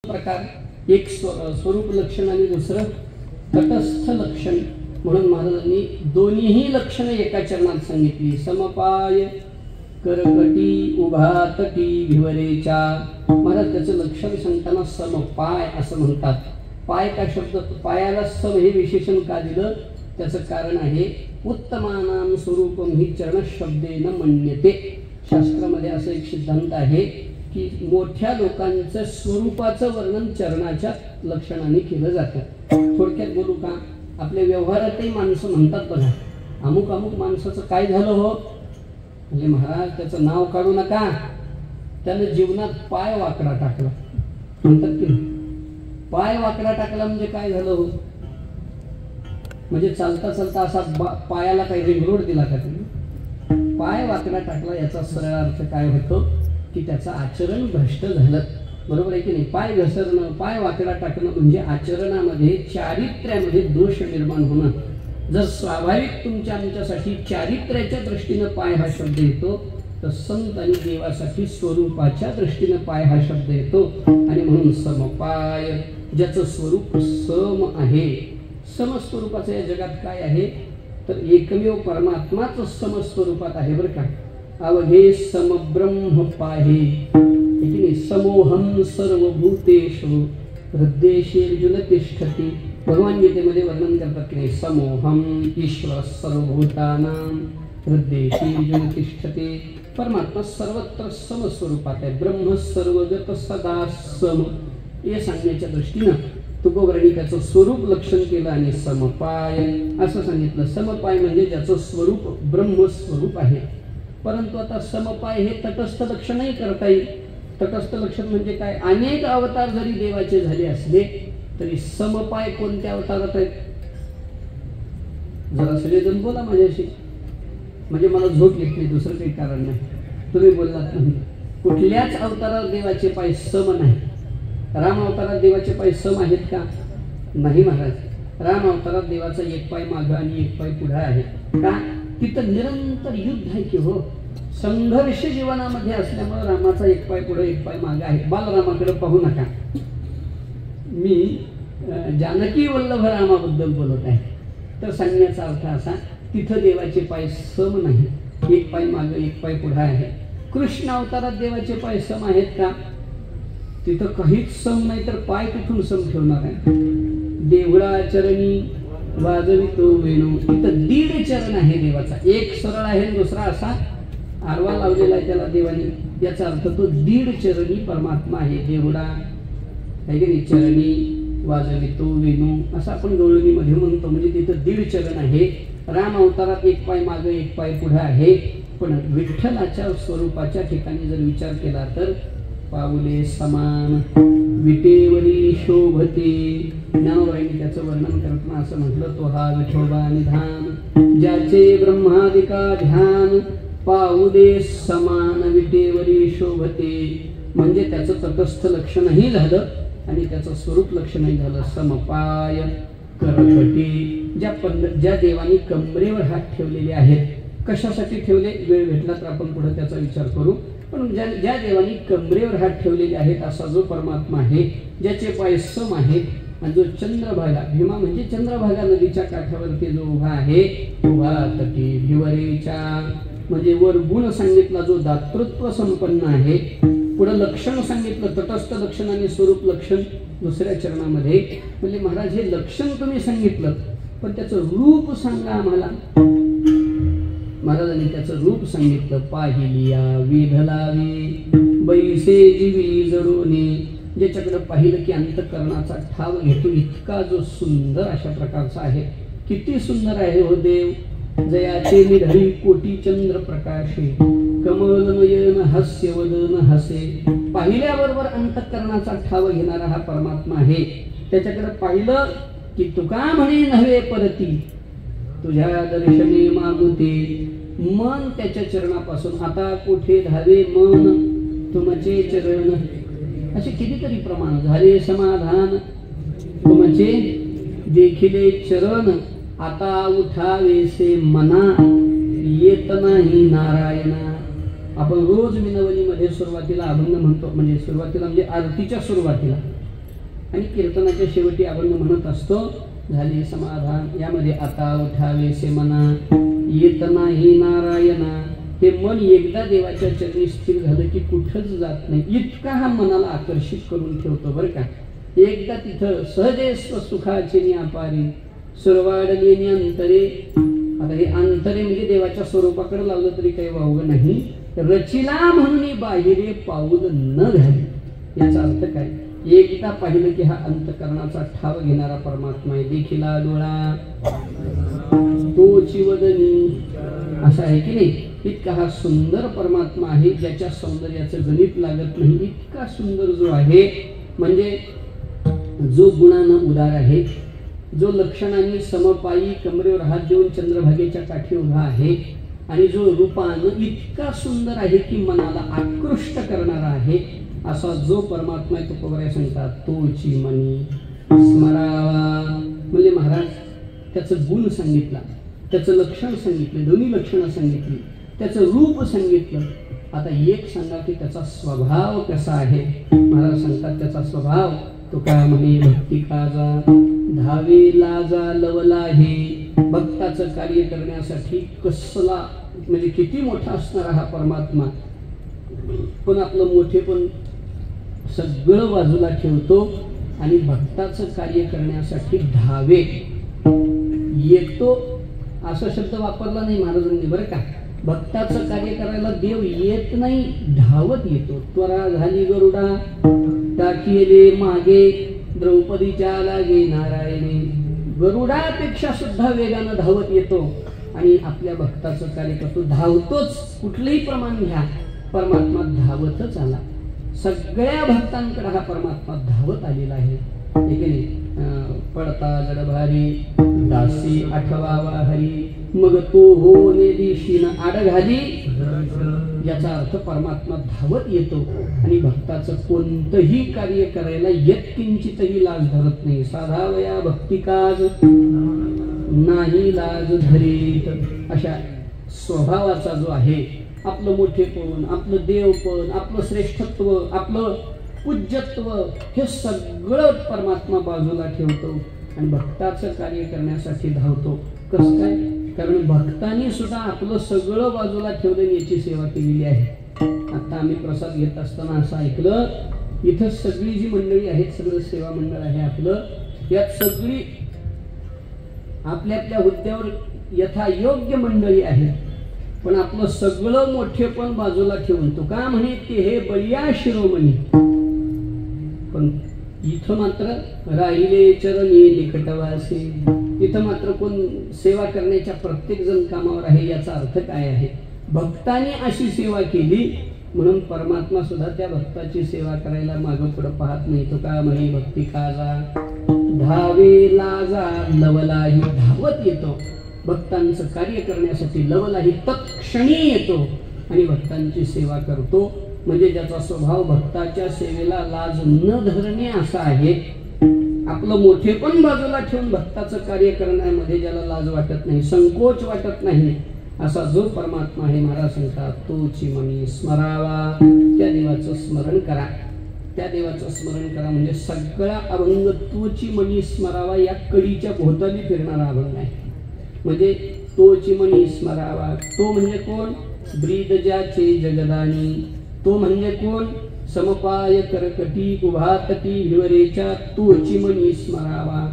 प्रकार एक स्वरूप लक्षण आणि दुसरं तटस्थ लक्षण म्हणून महाराजांनी दोन्हीही लक्षणे एका चरणात सांगितली. समपाय करकटी उभा तटी भिवरेच्या. महाराज त्याचं लक्षण सांगताना समपाय असं म्हणतात. पाय का शब्द, पायाला सम हे विशेषण का दिलं? त्याचं कारण आहे उत्तमानां स्वरूपम ही चरण शब्देन मन्यते. शास्त्रामध्ये असं एक सिद्धांत आहे की मोठ्या लोकांचं स्वरूपाचं वर्णन चरणाच्या लक्षणाने केलं जातं. थोडक्यात बोलू का, आपल्या व्यवहारातही माणसं म्हणतात बघा, अमुक अमुक माणसाचं काय झालं हो, म्हणजे महाराज त्याचं नाव काढू नका, त्यानं जीवनात पाय वाकडा टाकला म्हणतात की. पाय वाकडा टाकला म्हणजे काय झालं हो, म्हणजे चालता चालता असा पायाला काही रिंग रोड दिला का तुम्ही? पाय वाकडा टाकला याचा सरळ अर्थ काय होतो की त्याचं आचरण भ्रष्ट झालं. बरोबर आहे की नाही? पाय घसरणं, पाय वाकडा टाकणं म्हणजे आचरणामध्ये चारित्र्यामध्ये दोष निर्माण होणं. जर स्वाभाविक तुमच्या आमच्यासाठी चारित्र्याच्या दृष्टीनं पाय हा शब्द येतो, तर संत आणि देवासाठी स्वरूपाच्या दृष्टीनं पाय हा शब्द येतो. आणि म्हणून समपाय, ज्याचं स्वरूप सम आहे. समस्वरूपाचं या जगात काय आहे तर एकमेव परमात्माच समस्वरूपात आहे बरं का. अवघे समब्रह्म पाहे, समोहम सर्वभूतेषु हृदयेषु तिष्ठति. भगवान गीतेमध्ये वर्णन करतात की नाही, समोहम ईश्वर सर्वभूतानां हृदयेषु तिष्ठति. परमात्मा सर्वत्र समस्वरूपात आहे. ब्रह्म सर्वगत सदा सम हे सांगण्याच्या दृष्टीनं तुकोबरांनी त्याचं स्वरूप लक्षण केलं आणि समपाय असं सांगितलं. समपाय म्हणजे ज्याचं स्वरूप ब्रह्मस्वरूप आहे. परंतु आता समपाय हे तटस्थ लक्षणही करता येईल. तटस्थ लक्षण म्हणजे काय? अनेक अवतार जरी देवाचे झाले असले तरी समपाय कोणत्या अवतारात आहेत? जरा सगळेजण बोला माझ्याशी, म्हणजे मला झोप येत नाही, दुसरं काही कारण नाही. तुम्ही बोललात नाही. कुठल्याच अवतारात देवाचे पाय सम नाही. राम अवतारात देवाचे पाय सम आहेत का? नाही महाराज. राम अवतारात देवाचा एक पाय मागं आणि एक पाय पुढे आहे. का? तिथं निरंतर युद्ध आहे की हो, संघर्ष जीवनामध्ये असल्यामुळे रामाचा एक पाय पुढे एक पाय मागे आहे. बालरामाकडे पाहू नका, मी जानकी वल्लभ रामाबद्दल बोलत आहे. तर सांगण्याचा अर्थ असा, तिथं देवाचे पाय सम नाही, एक पाय मागे एक पाय पुढे आहे. कृष्ण अवतारात देवाचे पाय सम आहेत का? तिथं काहीच सम नाही, तर पाय कुठून सम ठेवणार आहे? देवळा चरणी वाजवितो वेणू, इथं दीड चरण आहे देवाचा. एक सरळ आहे, दुसरा असा आरवा लावलेला आहे त्याला देवानी. याचा अर्थ तो दीड चरणी परमात्मा आहे. देवडा आहे की नाही, चरणी वाजवितो वेणू असं आपण गवळणीमध्ये म्हणतो, म्हणजे तिथं दीड चरण आहे. राम अवतारात एक पाय मागे एक पाय पुढे आहे. पण विठ्ठलाच्या स्वरूपाच्या ठिकाणी जर विचार केला तर पाऊले समान विटेवरी शोभते. ज्ञानोबाईंनी त्याचं वर्णन करताना असं म्हटलं, तो हा विठोबा निधान ज्याचे ब्रह्मादिका ध्यान पाऊले समान विटेवरी शोभते. म्हणजे त्याचं तटस्थ लक्षणही झालं आणि त्याचं स्वरूप लक्षणही झालं. समपाय करकटी, ज्या देवानी कमरेवर हात ठेवलेले आहेत. कशासाठी ठेवले? वेळ भेटला तर आपण पुढे त्याचा विचार करू. पण ज्या देवानी कमरेवर हात ठेवलेले आहेत असा जो परमात्मा आहे, ज्याचे पाय सम आहेत, आणि जो चंद्रभागा, भीमा म्हणजे चंद्रभागा नदीच्या काठावरती जो उभा आहे, उभा तटी भिवरेच्या, म्हणजे वर गुण सांगितला जो दातृत्व संपन्न आहे. पुढे लक्षण सांगितलं, तटस्थ लक्षण आणि स्वरूप लक्षण दुसऱ्या चरणामध्ये. म्हणजे महाराज हे लक्षण तुम्ही सांगितलं, पण त्याचं रूप सांगा आम्हाला. महाराजांनी त्याचं रूप सांगितलं. पाहिलिया वेधलावे बैसे जीवी जडूने, ज्याच्याकडे पाहिलं की अंतःकरणाचा ठाव घेतो, इतका जो सुंदर अशा प्रकारचा आहे. किती सुंदर आहे हो देव. जयाचे निधरी कोटी चंद्र प्रकाशे कमल नयन हास्य वदन हसे. पाहिल्याबरोबर अंतःकरणाचा ठाव घेणारा हा परमात्मा आहे. त्याच्याकडे पाहिलं की तुका म्हणे नव्हे परती, तुझ्या दर्शने मागुते. मन त्याच्या चरणापासून, आता कुठे धावे मन तुमचे चरण, असे कितीतरी प्रमाण झाले समाधान. तुमचे देखिले चरण आता उठावेसे मना, येत नाही नारायणा. आपण रोज विनवणीमध्ये सुरुवातीला अभंग म्हणतो, म्हणजे सुरुवातीला म्हणजे आरतीच्या सुरुवातीला आणि कीर्तनाच्या शेवटी आपण म्हणत असतो, झाले समाधान यामध्ये आता उठावे से मना, येत नाही नारायणा. हे मन एकदा देवाच्या चरणी स्थिर झालं की कुठंच जात नाही. इतका हा मनाला आकर्षित करून ठेवतो बरं का. एकदा तिथं सहजेस्व सुखाचे व्यापारी सुरवाडलेनी अंतरे. आता हे अंतरे म्हणजे देवाच्या स्वरूपाकडे लावलं तरी काही वावगं नाही. रचिला म्हणून बाहेरे पाऊल न घाली. याचा अर्थ काय, एकदा पाहिलं की हा अंतकरणाचा ठाव घेणारा परमात्मा आहे. देखिला डोळा तोची वदनी, असा आहे की नाही. इतका हा सुंदर परमात्मा आहे ज्याच्या सौंदर्याचं गणित लागत नाही. इतका सुंदर जो आहे, म्हणजे जो गुणानं उदार आहे, जो लक्षणांनी समपायी कमरेवर हात देऊन चंद्रभागेच्या काठी उभा आहे, आणि जो रूपानं इतका सुंदर आहे की मनाला आकृष्ट करणारा आहे, असा जो परमात्मा आहे तो पवराय सांगतात तोची मनी स्मरावा. म्हणजे महाराज त्याचं गुण सांगितला, त्याचं लक्षण सांगितलं, दोन्ही लक्षणं सांगितली, त्याचं रूप सांगितलं. आता एक सांगा की त्याचा स्वभाव कसा आहे. महाराज सांगतात त्याचा स्वभाव तो काय म्हणे, भक्ती काजा धावे लाजा लवला हे. भक्ताचं कार्य करण्यासाठी कसला म्हणजे किती मोठा असणारा हा परमात्मा, पण आपलं मोठे पण सगळं बाजूला ठेवतो आणि भक्ताचं कार्य करण्यासाठी धावे येतो. असा शब्द वापरला नाही महाराजांनी बरं का. भक्ताचं कार्य करायला देव येत नाही, धावत येतो. त्वरा झाली गरुडा टाकीले मागे, द्रौपदीच्या लागे नारायणे. गरुडापेक्षा सुद्धा वेगानं धावत येतो आणि आपल्या भक्ताचं कार्य करतो. धावतोच, कुठलंही प्रमाण घ्या, परमात्मा धावतच आला. सगळ्या भक्तांकडे हा परमात्मा धावत आलेला आहे. पडता जडभारी दासी आठवावा हरी, मग तो हो ने दिशीन आड घाली. याचा अर्थ परमात्मा धावत येतो आणि भक्ताचं कोणतंही कार्य करायला यत्किंचितही लाज धरत नाही. साधावया भक्ती काज नाही लाज धरीत. अशा स्वभावाचा जो आहे, आपलं मोठेपण, आपलं देवपण, आपलं श्रेष्ठत्व, आपलं पूज्यत्व, हे सगळं परमात्मा बाजूला ठेवतो आणि भक्ताचं कार्य करण्यासाठी धावतो. कसं काय, कारण भक्तांनी सुद्धा आपलं सगळं बाजूला ठेवलं याची सेवा केलेली आहे. आता आम्ही प्रसाद घेत असताना असं ऐकलं, इथं सगळी जी मंडळी आहेत, सगळं सेवा मंडळ आहे आपलं, यात सगळी आपल्या आपल्या हुद्द्यावर यथायोग्य मंडळी आहेत, पण आपलं सगळं मोठेपण बाजूला ठेवून तो का म्हणे ते हे बलिया शिरोमणी. पण इथं मात्र राहिले चरणी निकटवासी. इथं मात्र कोण सेवा करण्याच्या प्रत्येक जण कामावर आहे. याचा अर्थ काय आहे, भक्ताने अशी सेवा केली म्हणून परमात्मा सुद्धा त्या भक्ताची सेवा करायला मागं पुढं पाहत नाही. तो का म्हणे भक्ती काजा धावे लाजा लवलाही. धावत येतो भक्तांचं कार्य करण्यासाठी, लवलाही तत्क्षणी येतो आणि भक्तांची सेवा करतो. म्हणजे ज्याचा स्वभाव भक्ताच्या सेवेला लाज न धरणे असा आहे. आपलं मोठेपण बाजूला ठेवून भक्ताचं कार्य करण्यामध्ये ज्याला लाज वाटत नाही, संकोच वाटत नाही, असा जो परमात्मा आहे महाराज सांगतात तोची मनी स्मरावा. त्या देवाचं स्मरण करा, त्या देवाचं स्मरण करा. म्हणजे सगळा अभंग तोची मनी स्मरावा या कडीच्या भोवताली फिरणारा अभंग आहे. म्हणजे तोची मनी स्मरावा, तो म्हणजे कोण, ब्रीदजाचे जगदानी. तो म्हणजे कोण, समपाय करकटी उभातटी हिवरेच्या तोची मनी स्मरावा.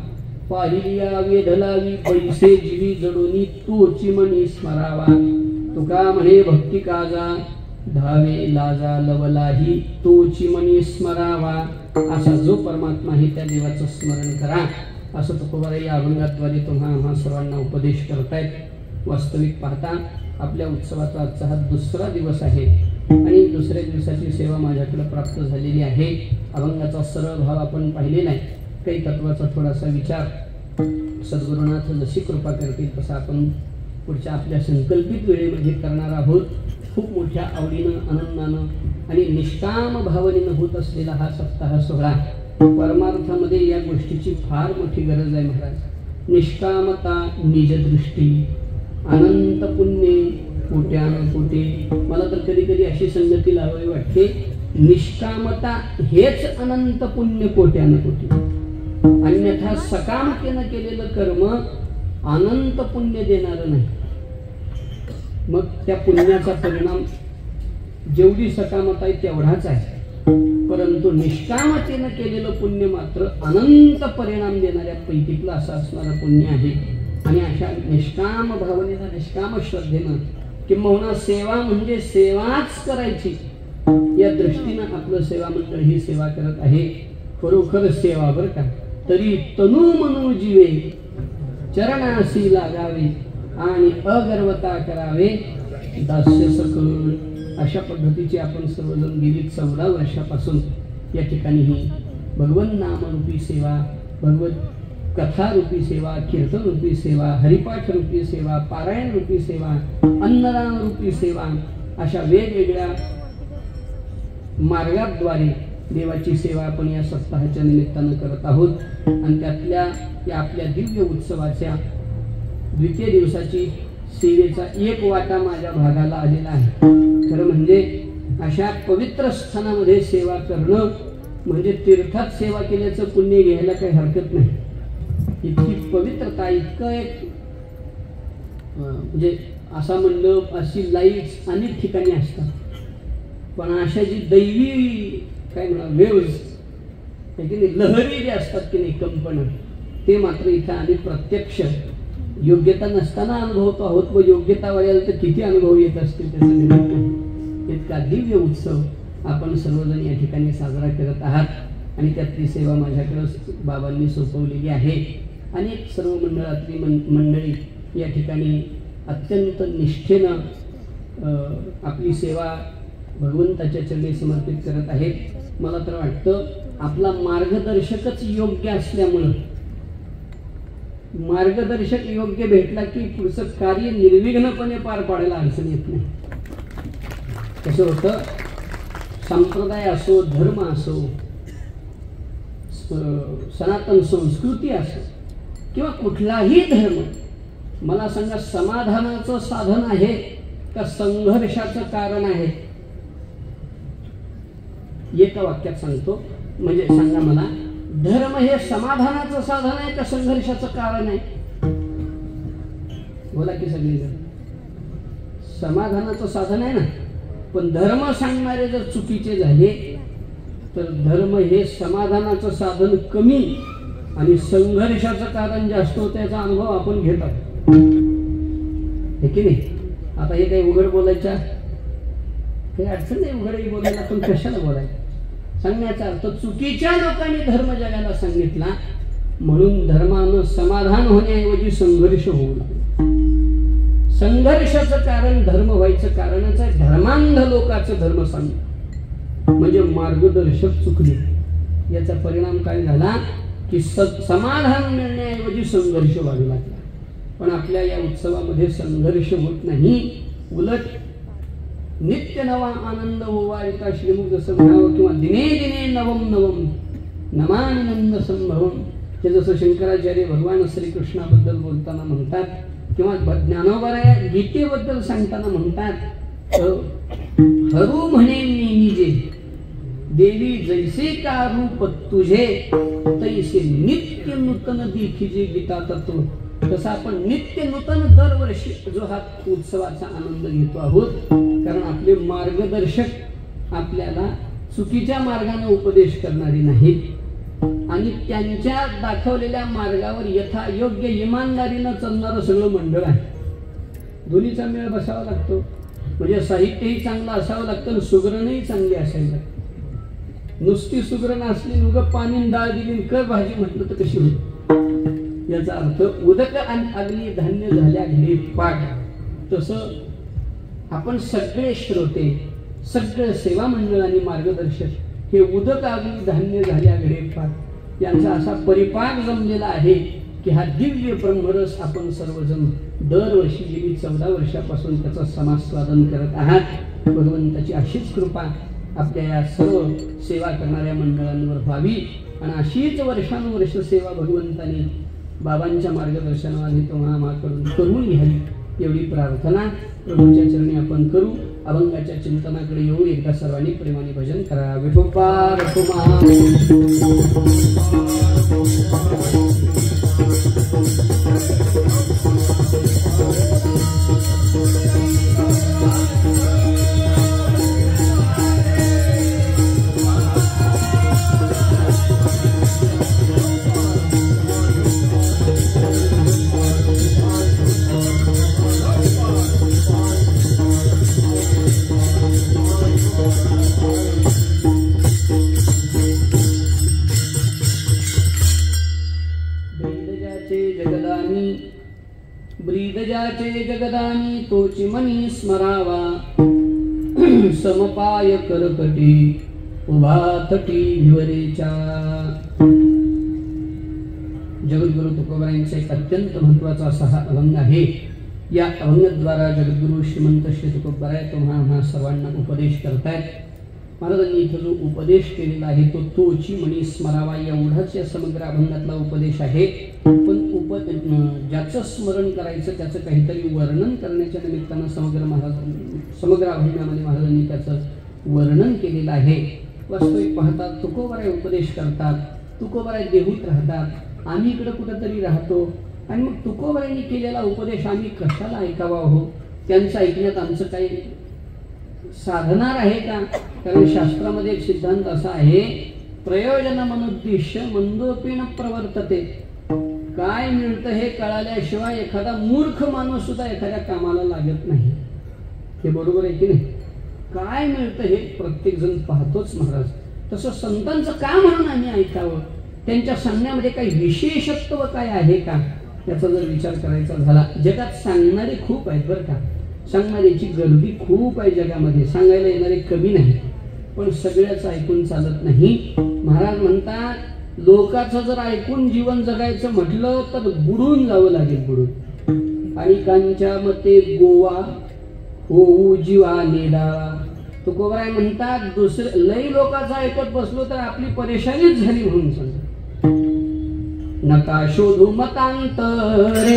पाहिलिया वेधलावी पैसे जीवी जडोनी तोची मनी स्मरावा. तुका म्हणे भक्ती काजा धावे लाजा लवलाही तोची मनी स्मरावा. असा जो परमात्मा आहे त्या देवाचं स्मरण करा, असं तुकोबाराय या अभंगाद्वारे तुम्हा सर्वांना उपदेश करतायत. वास्तविक पाहता आपल्या उत्सवाचा आजचा हा दुसरा दिवस आहे आणि दुसऱ्या दिवसाची सेवा माझ्याकडे प्राप्त झालेली आहे. अभंगाचा सरळ भाव आपण पाहिलेला आहे, काही तत्वाचा थोडासा विचार. सद्गुरुनाथ जशी कृपा करतील तसं आपण पुढच्या आपल्या संकल्पित वेळेमध्ये करणार आहोत. खूप मोठ्या आवडीनं, आनंदानं आणि निष्काम भावनेनं होत असलेला हा सप्ताह सोहळा. परमार्थामध्ये या गोष्टीची फार मोठी गरज आहे महाराज. निष्कामता, निजदृष्टी, अनंत पुण्य कोट्यान कोटी. मला तर कधी कधी अशी संगती लावावी वाटते, निष्कामता हेच अनंत पुण्य कोट्यान कोटी. अन्यथा सकामतेनं केलेलं कर्म अनंत पुण्य देणारं नाही. मग त्या पुण्याचा परिणाम जेवढी सकामता आहे तेवढाच आहे, परंतु निष्कामतेनं केलेलं पुण्य मात्र अनंत परिणाम देणाऱ्या पैकीतलं असं असणारं पुण्य आहे. आणि अशा निष्काम भावनेनं, निष्काम श्रद्धेनं, किंबहुना सेवा म्हणजे सेवाच करायची या दृष्टीनं आपलं सेवा मंडळ ही सेवा करत आहे. खरोखर सेवा बरं का. तरी तनु मनो जीवे चरणासी लागावे आणि अगर्वता करावे दास्य सकल. अशा पद्धतीची आपण सर्वजण गेली 14 वर्षापासून या ठिकाणी ही भगवत नामरूपी सेवा, भगवत कथा रूपी सेवा, कीर्तन रूपी सेवा, हरिपाठ रूपी सेवा, पारायण रूपी सेवा, अन्नदान रूपी सेवा, अशा वेगवेगळ्या मार्गाद्वारे देवाची सेवा आपण या सप्ताहाच्या निमित्तानं करत आहोत. आणि त्यातल्या या आपल्या दिव्य उत्सवाच्या द्वितीय दिवसाची सेवेचा एक वाटा माझ्या भागाला आलेला आहे. खरं म्हणजे अशा पवित्र स्थानामध्ये सेवा करणं म्हणजे तीर्थात सेवा केल्याचं पुण्य घ्यायला काही हरकत नाही. इतकी पवित्रता, इतकं एक म्हणजे असा मंडप, अशी लाईट्स अनेक ठिकाणी असतात, पण अशा जी दैवी काय म्हणा वेव्ज लहरी जे असतात की नाही, कंपन, ते मात्र इथं आम्ही प्रत्यक्ष योग्यता नसताना अनुभवतो आहोत. व योग्यता वाढायला तर किती अनुभव येत असतील त्याचं निमित्त. इतका दिव्य उत्सव आपण सर्वजण या ठिकाणी साजरा करत आहात. आणि त्यातली सेवा माझ्याकडे बाबांनी सोपवलेली आहे. अनेक सर्व मंडळातली मंडळी या ठिकाणी अत्यंत निष्ठेनं आपली सेवा भगवंताच्या चरणी समर्पित करत आहेत. मला तर वाटतं आपला मार्गदर्शकच योग्य असल्यामुळं, मार्गदर्शक योग्य भेटला की पुढचं कार्य निर्विघ्नपणे पार पाडायला अडचण येत नाही. कसं होतं, संप्रदाय असो, धर्म असो, सनातन संस्कृती असो किंवा कुठलाही धर्म, मला सांगा समाधानाचं साधन आहे का संघर्षाचं कारण आहे? एका वाक्यात सांगतो, म्हणजे सांगा मला, धर्म हे समाधानाचं साधन आहे का संघर्षाचं कारण आहे? बोला की सगळीजण. समाधानाचं साधन आहे ना. पण धर्म सांगणारे जर चुकीचे झाले तर धर्म हे समाधानाचं साधन कमी आणि संघर्षाचं कारण जास्त होतं याचा अनुभव आपण घेत आहोत, हे की नाही? आता हे काही उघड बोलायच्या काही अडचण नाही, उघडही बोलायला, पण कशाला बोलायचं? सांगण्याचा अर्थ चुकीच्या लोकांनी धर्म जगाला सांगितला म्हणून धर्मानं समाधान होण्याऐवजी संघर्ष होऊ लागला. संघर्षाचं कारण धर्म व्हायचं कारणच आहे धर्मांध लोकांचं धर्म सांगणं, म्हणजे मार्गदर्शक चुकले. याचा परिणाम काय झाला की समाधान मिळण्याऐवजी संघर्ष वाढू लागला. पण आपल्या या उत्सवामध्ये संघर्ष होत नाही, उलट नित्य नवा आनंद ओवाळिता श्रीमुख जसं म्हणावं, किंवा दिने दिने नवम नवम नमानंद संभवम, हे जसं शंकराचार्य भगवान श्रीकृष्णाबद्दल बोलताना म्हणतात, किंवा ज्ञानोबा गीतेबद्दल सांगताना म्हणतात, हरू म्हणे मी निजे देवी जैसे का रूप तुझे तैसे नित्य नूतन दिखिजे गीता तत्व. तसं आपण नित्य नूतन दरवर्षी जो हा उत्सवाचा आनंद घेतो आहोत, कारण आपले मार्गदर्शक आपल्याला चुकीच्या मार्गाने उपदेश करणारे नाहीत आणि त्यांच्या दाखवलेल्या मार्गावर यथायोग्य इमानदारीनं चालणारं सगळं मंडळ आहे. दोन्हीचा मेळ बसावा लागतो, म्हणजे साहित्यही चांगलं असावं लागतं आणि सुगरणही चांगली असायला लागते. नुसती सुगरण असली, उगं पाणी डाळ दिली कर भाजी म्हटलं तर कशी होईल? याचा अर्थ उदक आणि अग्नी धान्य झाल्या घडी पाठ. तसं आपण सगळे श्रोते, सगळे सेवा मंडळ आणि मार्गदर्शक हे उदक अग्नी धान्य झाल्या घडी पाठ यांचा असा परिपाक जमलेला आहे की हा दिव्य ब्रह्मरस आपण सर्वजण दरवर्षी गेली 14 वर्षापासून त्याचं समास्वादन करत आहात. भगवंताची अशीच कृपा आपल्या या सर्व सेवा करणाऱ्या मंडळांवर व्हावी आणि अशीच वर्षानुवर्ष सेवा भगवंतांनी बाबांच्या मार्गदर्शनाने तुम्हाला करून घ्यावी एवढी प्रार्थना प्रभूच्या चरणी आपण करू. अभंगाच्या चिंतनाकडे येऊ. एकदा सर्वांनी प्रेमाने भजन करा. विठोबा रखुमा जगदानी ब्रीद ज्याचे जगदानी तोची मनी स्मरावा समपाय करकटी उभा तटी भिवरेच्या. जगद्गुरु तुकोबारायांचा एक अत्यंत महत्वाचा असा हा अभंग आहे. या अभंगाद्वारा जगद्गुरु श्रीमंत श्री तुकोबाराय तुम्हा सर्वांना उपदेश करतायत. महाराजांनी इथं जो उपदेश केलेला आहे तो तोची मणी स्मरावा एवढाच या समग्र अभंगातला उपदेश आहे. पण ज्याचं स्मरण करायचं त्याचं काहीतरी वर्णन करण्याच्या निमित्तानं समग्र अभंगामध्ये महाराजांनी त्याचं वर्णन केलेलं आहे. वास्तविक पाहतात तुकोबाराय उपदेश करतात, तुकोबाराय देहूत राहतात, आम्ही इकडं कुठंतरी राहतो आणि मग तुकोबारायांनी केलेला उपदेश आम्ही कशाला ऐकावा हो? त्यांचं ऐकण्यात आमचं काही साधणार आहे का? कारण शास्त्रामध्ये एक सिद्धांत असा आहे, प्रयोजन मनुद्दिश्य मंदोपीन प्रवर्तते. काय मिळतं हे कळाल्याशिवाय एखादा मूर्ख माणूस सुद्धा एखाद्या कामाला लागत नाही. हे बरोबर आहे की नाही? काय मिळतं हे प्रत्येक जण पाहतोच महाराज. तसं संतांचं का म्हणून आम्ही ऐकावं? त्यांच्या सांगण्यामध्ये काही विशेषत्व काय आहे का याचा जर विचार करायचा झाला, जगात सांगणारे खूप आहेत बरं का. सांगणाऱ्याची गर्दी खूप आहे जगामध्ये, सांगायला येणारे कमी नाही. पण सगळ्याच ऐकून चालत नाही. महाराज म्हणतात, लोकांचं जर ऐकून जीवन जगायचं म्हटलं तर बुडून जावं लागेल, बुडून. आणि कांच्या मते गोवा होऊ जीवा नेडावा. तुकोबाराय म्हणतात, दुसरे लई लोकांचं ऐकत बसलो तर आपली परेशानीच झाली म्हणून सांगतात. नका शोधू मतांतरे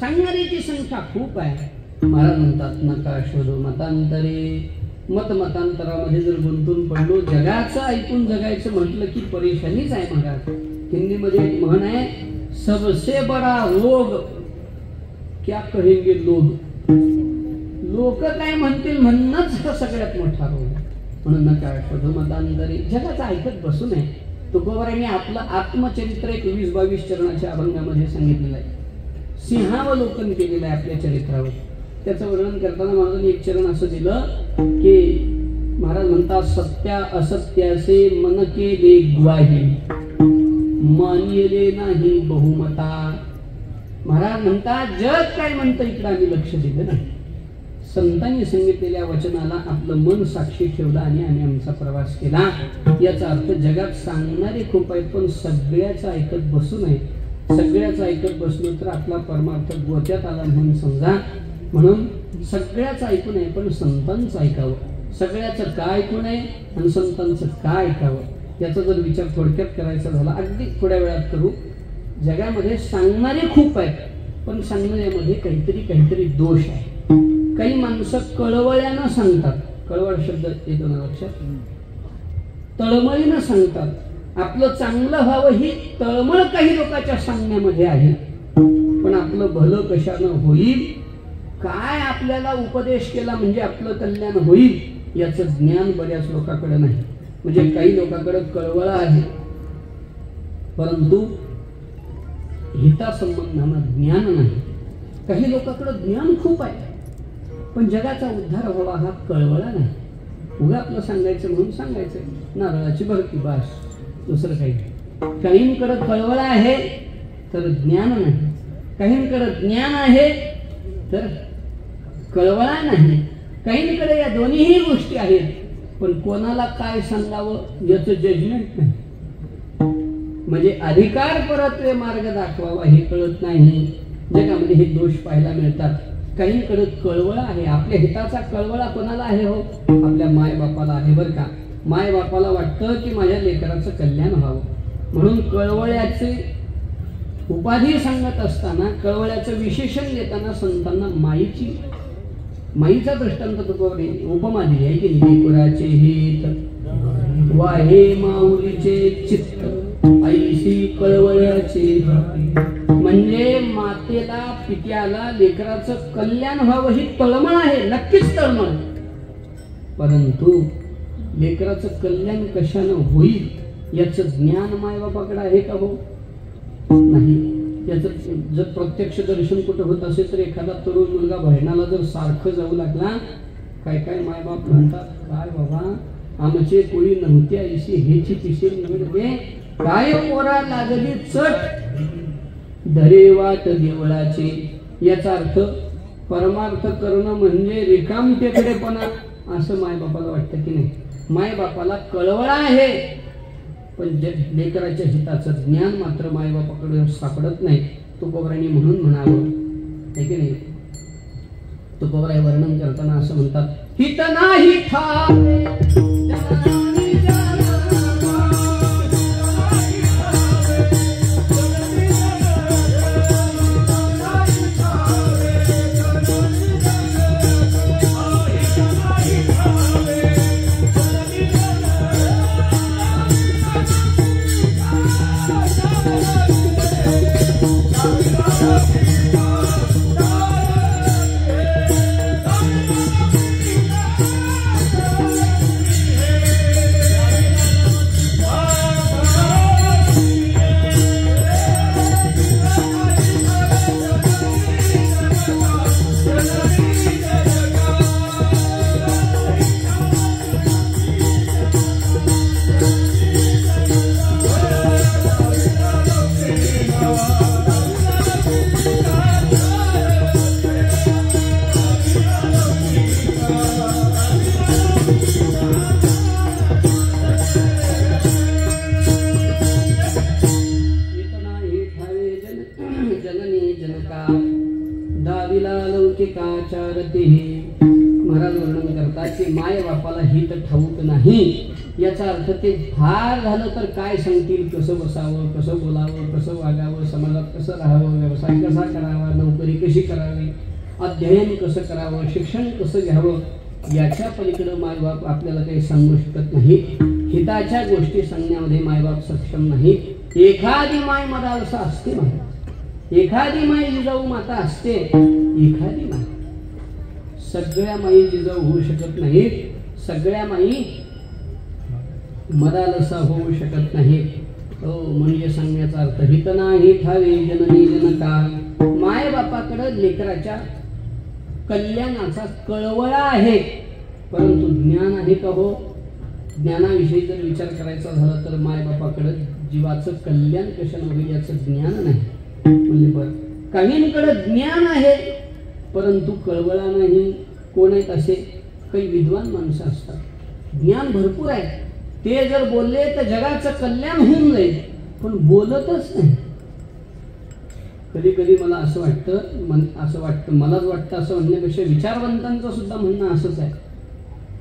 सांगणाऱ्याची संख्या खूप आहे. महाराज म्हणतात, नका शोधू मतांतरे. मतांतरामध्ये जर गुंतून पडलो, जगाचं ऐकून जगायचं म्हटलं की परेशानीच आहे. महाराज हिंदीमध्ये एक म्हण आहे, सबसे बडा रोग क्या कहेंगे लोग. लोक काय म्हणतील म्हणणंच हा सगळ्यात मोठा रोग. म्हणून नका शोधू मतांतरे. जगाचं ऐकत बसू नये. तुकोबारायांनी आपलं आत्मचरित्र 21-22 चरणाच्या अभंगामध्ये सांगितलेलं आहे. सिंहावलोकन केलेलं आहे आपल्या चरित्रावर. त्याचं वर्णन करताना महाराजांनी एक चरण असं दिलं की, महाराज म्हणतात, सत्या असत्याचे मन केले ग्वाही मानिले नाही बहुमता. महाराज म्हणतात, जग काय म्हणतं इकडे आम्ही लक्ष दिलं नाही. संतांनी सांगितलेल्या वचनाला आपलं मन साक्षी ठेवलं आणि आम्ही आमचा प्रवास केला. याचा अर्थ जगात सांगणारे खूप आहेत, पण सगळ्याचं ऐकत बसू नये. सगळ्याचं ऐकत बसलो तर आपला परमार्थ गोत्यात आला म्हणून समजा. म्हणून सगळ्याचं ऐकू नये, पण संतांचं ऐकावं. सगळ्याचं काय ऐकू नये आणि संतांचं काय ऐकावं याचा जर विचार थोडक्यात करायचा झाला, अगदी थोड्या वेळात करू. जगामध्ये सांगणारे खूप आहेत, पण सांगण्यामध्ये काहीतरी दोष आहे. काही माणसं कळवळ्यानं सांगतात, कळवळ शब्द येतो ना लक्षात, तळमळीनं सांगतात. आपलं चांगलं व्हावं ही तळमळ काही लोकांच्या सांगण्यामध्ये आहे. पण आपलं भलं कशानं होईल, काय आपल्याला उपदेश केला म्हणजे आपलं कल्याण होईल, याचं ज्ञान बऱ्याच लोकांकडे नाही. म्हणजे काही लोकांकडे कळवळा आहे परंतु हितासंबंधानं ज्ञान नाही. काही लोकांकडे ज्ञान खूप आहे पण जगाचा उद्धार व्हावा हा कळवळा नाही. उगा आपलं सांगायचं म्हणून सांगायचं, नारळाची भरती बास, दुसरं काही. काहींकडे कळवळा आहे तर ज्ञान नाही, काहींकडे ज्ञान आहे तर कळवळा नाही. काहींकडे या दोन्हीही गोष्टी आहेत पण कोणाला काय सांगावं याचं जजमेंट नाही. म्हणजे अधिकार परत्वे मार्ग दाखवावा हे कळत नाही. जगामध्ये हे दोष पाहायला मिळतात. काहींकडे कळवळा आहे, आपल्या हिताचा कळवळा कोणाला आहे हो, आपल्या मायबापाला आहे बरं का. मायबापाला वाटतं की माझ्या लेकराचं कल्याण व्हावं म्हणून कळवळ्याचे उपाधी सांगत असताना, कळवळ्याचं विशेषण देताना संतांना माईचा दृष्टांत उपमा दिली आहे की लेकराचे हित वाहे माऊलीचे चित्त ऐशी कळवळ्याचे. म्हणजे मातेला पित्याला लेकराचं कल्याण व्हावं ही तळमळ आहे, नक्कीच तळमळ. परंतु लेकराचं कल्याण कशानं होईल याचं ज्ञान मायबापाकडे आहे का हो, नाही. याचं जर प्रत्यक्ष दर्शन कुठं होत असेल तर एखादा तरुण मुलगा बहिणाला जर सारखं जाऊ लागला, काय काय मायबाप म्हणतात, काय बाबा आमचे कोळी नव्हती ऐशी हेची पिशे निवडते, काय पोरा लागली चट धरे वाट देवळाचे. याचा अर्थ परमार्थ करणं म्हणजे रिकामटेकडेपणा असं मायबापाला वाटतं की नाही. मायबापाला कळवळा आहे पण लेकराच्या हिताचं ज्ञान मात्र मायबापाकडे सापडत नाही. तुकोबरायांनी म्हणून म्हणावं आहे की नाही. तुकोबराय वर्णन करताना असं म्हणतात, हित नाही ठावे महाराज वर्णन करतात की माय बापाला हित ठाऊक नाही. याचा अर्थ ते फार झालं तर काय सांगतील, कसं बसावं, कसं बोलावं, कसं वागावं, समाजात कसं राहावं, व्यवसाय कसा करावा, नोकरी कशी करावी, अध्ययन कसं करावं, शिक्षण कसं घ्यावं, याच्या पलीकडे मायबाप आपल्याला काही सांगू शकत नाही. हिताच्या गोष्टी सांगण्यामध्ये मायबाप सक्षम नाही. एखादी माय मदालसा असते, एखादी माई जिजाऊ माता असते, एखादी माई. सगळ्या माई जिजाऊ होऊ शकत नाहीत, सगळ्या माई मदालसा होऊ शकत नाहीत. हो म्हणजे सांगण्याचा अर्थ हित नाही ठावे जननी जनका. माय बापाकडे लेकराच्या कल्याणाचा कळवळा आहे परंतु ज्ञान आहे का हो. ज्ञानाविषयी जर विचार करायचा झाला तर माय बापाकडे जीवाचं कल्याण कशाने होईल याचं ज्ञान नाही. म्हणजे बरं काहींकडे ज्ञान आहे परंतु कळवळा नाही. कोण आहेत असे काही विद्वान माणसं असतात, ज्ञान भरपूर आहे, ते जर बोलले तर जगाचं कल्याण होऊन जाईल पण बोलतच नाही. कधी कधी मला असं वाटतं मलाच वाटतं असं म्हणण्यापेक्षा विचारवंतांचं सुद्धा म्हणणं असंच आहे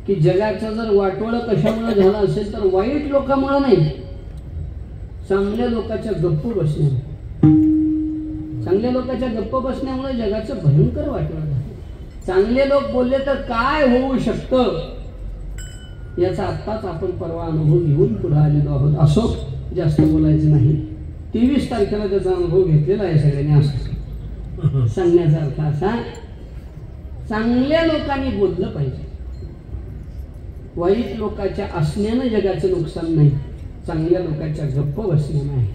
की जगाचं जर वाटोळं कशामुळे झालं असेल तर वाईट लोकांमुळे नाही, चांगल्या लोकांच्या गप्प बसण्यामुळे. चांगल्या लोकांच्या गप्प बसण्यामुळे जगाचं भयंकर वाटोळं झालं. चांगले लोक बोलले तर काय होऊ शकतं याचा आत्ताच आपण परवा अनुभव घेऊन पुढे आलेलो आहोत. असो, जास्त बोलायचं नाही. 23 तारखेला त्याचा अनुभव घेतलेला आहे सगळ्यांनी. असं सांगण्याचा अर्थ असा, चांगल्या लोकांनी बोललं पाहिजे. वाईट लोकांच्या असण्यानं जगाचं नुकसान नाही, चांगल्या लोकांच्या गप्प बसण्यानं आहे.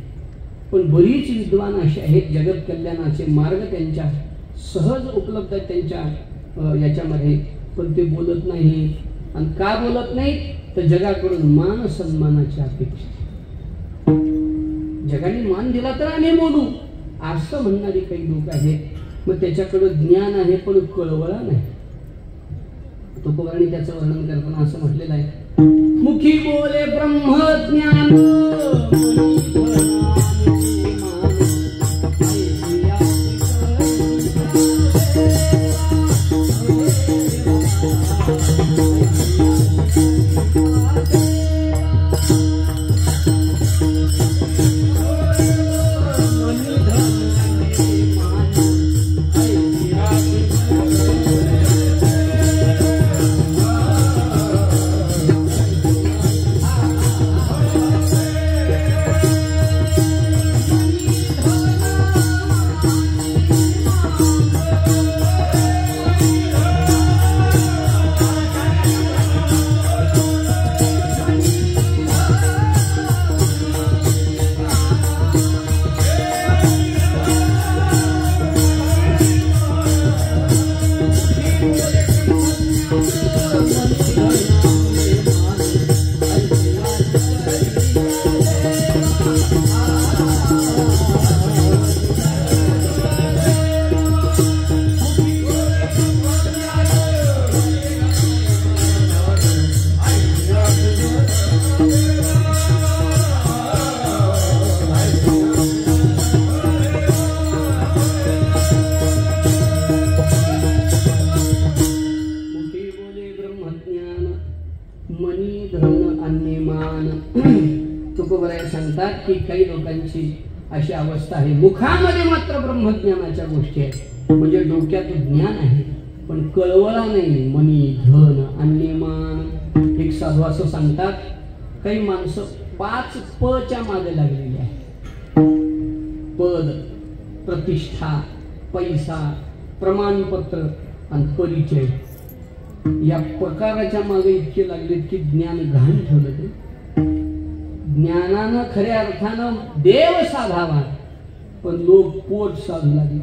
पण बरीच विद्वान असे आहेत, जगत कल्याणाचे मार्ग त्यांच्या सहज उपलब्ध आहेत त्यांच्या याच्यामध्ये, पण ते बोलत नाही. आणि का बोलत नाही तर जगाकडून मान सन्मानाची अपेक्षा. जगाने मान दिला तर आम्ही बोलू असं म्हणणारी काही लोक आहेत. मग त्याच्याकडे ज्ञान आहे पण कळवळा नाही. तुकोबांनी त्याचं वर्णन करताना असं म्हटलेलं आहे, मुखी बोले ब्रह्मज्ञान सांगतात की काही लोकांची अशी अवस्था आहे, मुखामध्ये मात्र ब्रह्मज्ञानाच्या गोष्टी आहेत, म्हणजे डोक्यात ज्ञान आहे पण कळवळा नाही. मनी धन अन्य मान. एक साधू असं सांगतात, काही माणसं 5 पच्या मागे लागलेली आहे. पद, प्रतिष्ठा, पैसा, प्रमाणपत्र आणि परिचय या प्रकाराच्या मागे इतके लागलेत की ज्ञान घाण ठेवलं. ते ज्ञानानं खऱ्या अर्थानं देव साधावा पण लोक पोट साधू लागले.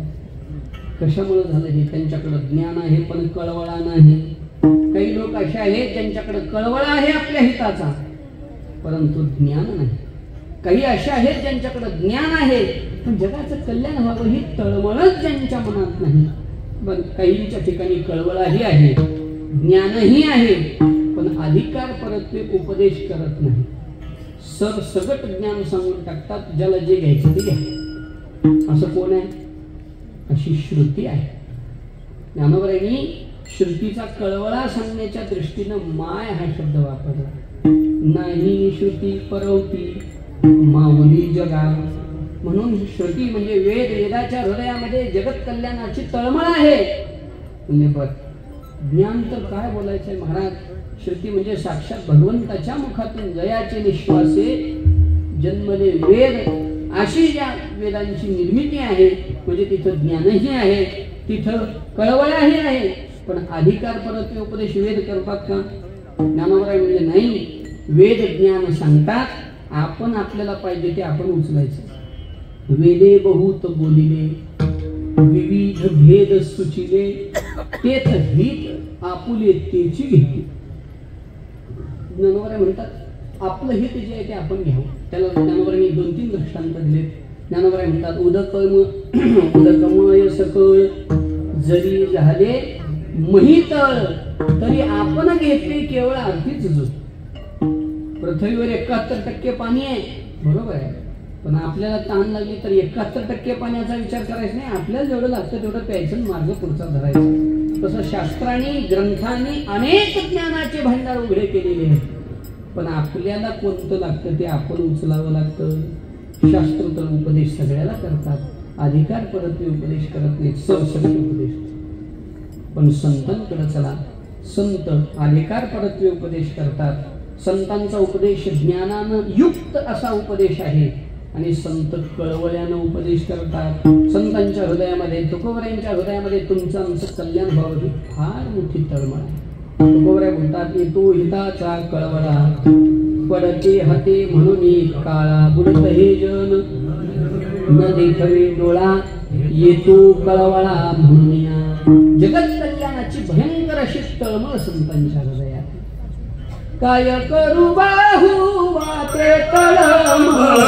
कशामुळे झालं हे? त्यांच्याकडे ज्ञान आहे पण कळवळा नाही. काही लोक असे आहेत ज्यांच्याकडे कळवळा आहे आपल्या हिताचा परंतु ज्ञान नाही. काही असे आहेत ज्यांच्याकडे ज्ञान आहे पण जगाचं कल्याण व्हावं ही तळमळच ज्यांच्या मनात नाही. पण काहींच्या ठिकाणी कळवळाही आहे, ज्ञानही आहे पण अधिकार परत ते उपदेश करत नाही. सरसगट ज्ञान सांगून टाकतात, ज्याला जे घ्यायचं ते घ्या. असं कोण आहे? अशी श्रुती आहे. ज्ञानोबरांनी श्रुतीचा कळवळा सांगण्याच्या दृष्टीनं माय हा शब्द वापरला. नाही श्रुती परवती माऊली जगा. म्हणून श्रुती म्हणजे वेद, वेदाच्या हृदयामध्ये जगत कल्याणाची तळमळ आहे. म्हणजे बघ, ज्ञान तर काय बोलायचंय महाराज. श्रुती म्हणजे साक्षात भगवंताच्या मुखातून जयाचे निश्वासे जन्मले वेद, अशी ज्या वेदांची निर्मिती आहे म्हणजे तिथं ज्ञानही आहे, तिथं कळवळाही आहे. पण अधिकार परत ते उपदेश वेद करतात का? ज्ञानोबराय म्हणजे नाही, वेद ज्ञान सांगतात, आपण आपल्याला पाहिजे ते आपण उचलायचं. वेदे बहुत बोलिले विविध भेद सुचिले तेथ हित आपुले तेची घेतली. ज्ञानोबराय म्हणतात आपलं हित जे आहे ते आपण घ्यावं. त्याला ज्ञानोबरांनी 2-3 दृष्टांत दिले. ज्ञानोबराय म्हणतात उदकमय सकळ जरी झाले महितळ तरी आपण घेतले केवळ अर्थीच जो. पृथ्वीवर 71% पाणी आहे, बरोबर आहे, पण आपल्याला तहान लागली तर 71% पाण्याचा विचार करायचा नाही. आपल्याला जेवढं लागतं तेवढं प्यायचं, मार्ग पुढचा धरायचा. तसं शास्त्रांनी ग्रंथांनी अनेक ज्ञानाचे भांडार उघडे केलेले आहेत, पण आपल्याला कोणतं लागतं ते आपण उचलावं लागतं. शास्त्र तर उपदेश सगळ्याला करतात, अधिकार परत ते उपदेश करत नाहीत, सरसकट उपदेश. पण संतांकडे चला. संत अधिकार परत्वे उपदेश करतात. संतांचा उपदेश ज्ञानानं युक्त असा उपदेश आहे आणि संत कळवळ्यानं उपदेश करतात. संतांच्या हृदयामध्ये, तुकोबऱ्यांच्या हृदयामध्ये तुमचं आमचं कल्याण व्हावं ही फार मोठी तळमळ आहे. तुकोबऱ्या बोलतात, येतो हिताचा कळवळा, पडते हाते म्हणून काळा, बुडत हे जन न देखवे डोळा, येतो कळवळा म्हणून. जगत कल्याणाची भयंकर अशी तळमळ संतांच्या हृदयात. काय करू बाहू वाटे तळमळ,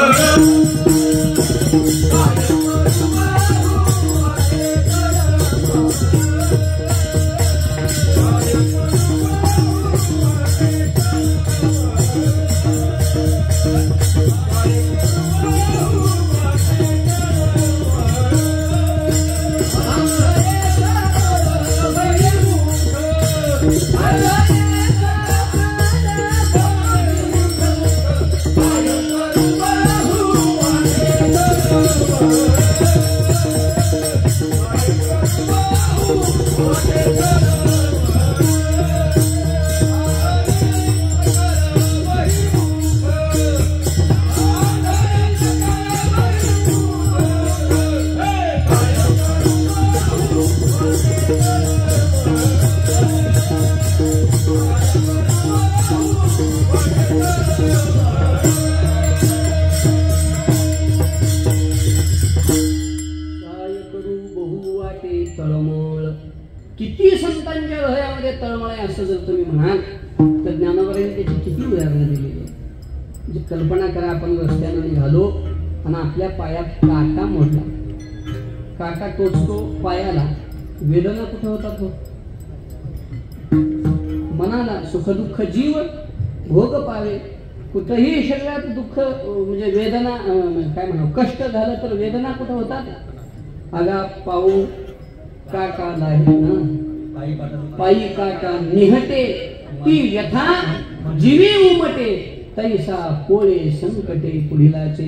किती संतांच्या हृदयामध्ये तळमळ आहे असं जर तुम्ही म्हणाल तर ज्ञानोबरांनी त्याची किती उदाहरणं दिलेली आहे. जी कल्पना करा, आपण रस्त्यानं निघालो आणि आपल्या पायात काटा मोडला, काटा टोचतो पायाला, वेदना कुठे होतात हो? मनाला. सुखदुःख जीव भोग पावे, कुठेही शरीरात दुःख म्हणजे वेदना काय म्हणावं, कष्ट झालं तर वेदना कुठे होतात? आगा पाहू काटा आहे ना, पायी काटा निहटे, ती व्यथा जीवी उमटे, तैसा पोळे संकटे पुढीलाचे.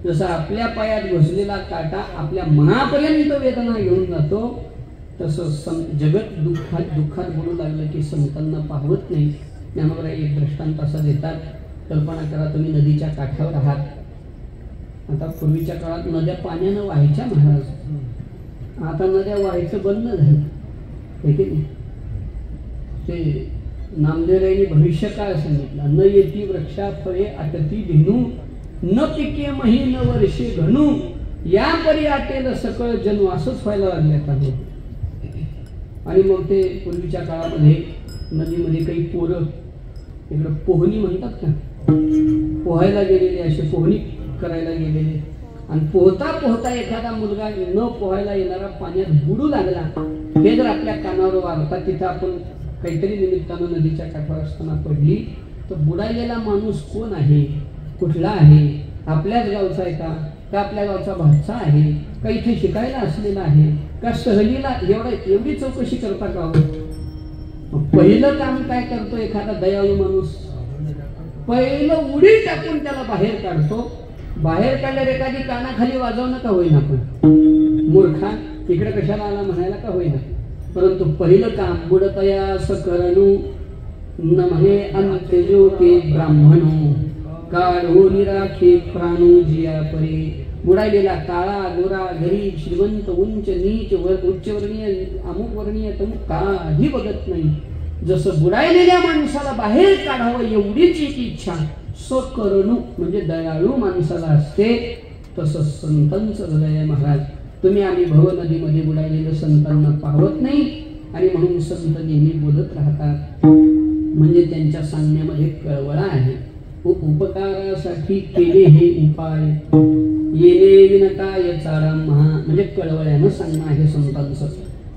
जसा आपल्या पायात घुसलेला काटा आपल्या मनापर्यंत वेदना घेऊन जातो, तसं जगत दुःखात बोलू लागलं की संतांना पाहवत नाही. ज्ञानोबा एक दृष्टांत असा देतात. कल्पना करा, तुम्ही नदीच्या काठावर आहात. आता पूर्वीच्या काळात नद्या पाण्यानं व्हायच्या महाराज, आता नद्या व्हायचं बंद झालं हे की नाही. ते नामदेवरायांनी भविष्य काळ सांगितला, न येती वृक्षा फळे आटती धेनू, न पिके मही न वर्षे घणू, या परी आटेल सकळ जन्म. असंच व्हायला लागले आता. आणि मग ते पूर्वीच्या काळामध्ये नदीमध्ये काही पोरं इकडं पोहणी म्हणतात का, पोहायला गेलेले, असे पोहणी करायला गेलेले, आणि पोहता पोहता एखादा मुलगा न पोहायला येणारा पाण्यात बुडू लागला, हे जर आपल्या कानावर वाजतात, तिथं आपण काहीतरी निमित्तानं नदीच्या काठावर असताना पडली, तर बुडालेला माणूस कोण आहे, कुठला आहे, आपल्याच गावचा आहे का आपल्या गावचा भाषा आहे का, इथे शिकायला असलेला आहे का, सहलीला, एवढी चौकशी करता का? पहिलं काम काय करतो एखादा दयाळू माणूस? पहिलं उडी टाकून त्याला बाहेर काढतो. बाहेर काढल्यावर एखादी कानाखाली वाजवणं का होईना, पण मूर्खा इकडे कशाला आला म्हणायला का होईना, परंतु पहिलं काम बुडतयास करणू न म्हणे अंत्यज्योती ब्राह्मणो, काढो निराखे प्राणू जिया परी. बुडालेला काळा गोरा गरीब श्रीमंत उंच नीच उच्चवर्णीय अमुक वर्णीय तमुक काही बघत नाही. जसं बुडायलेल्या माणसाला बाहेर काढावं एवढीच एक इच्छा सकरणू म्हणजे दयाळू माणसाला असते, तसं संतांचं हृदय आहे महाराज. तुम्ही आम्ही भव नदीमध्ये बुडायलेलं संतांना पाहत नाही आणि म्हणून संत नेहमी बोलत राहतात, म्हणजे त्यांच्या सांगण्यामध्ये कळवळा आहे. उपकारासाठी केले हे उपाय, येणे विनकाय चारा महा, म्हणजे कळवळ्यानं सांगणं आहे संतांचं.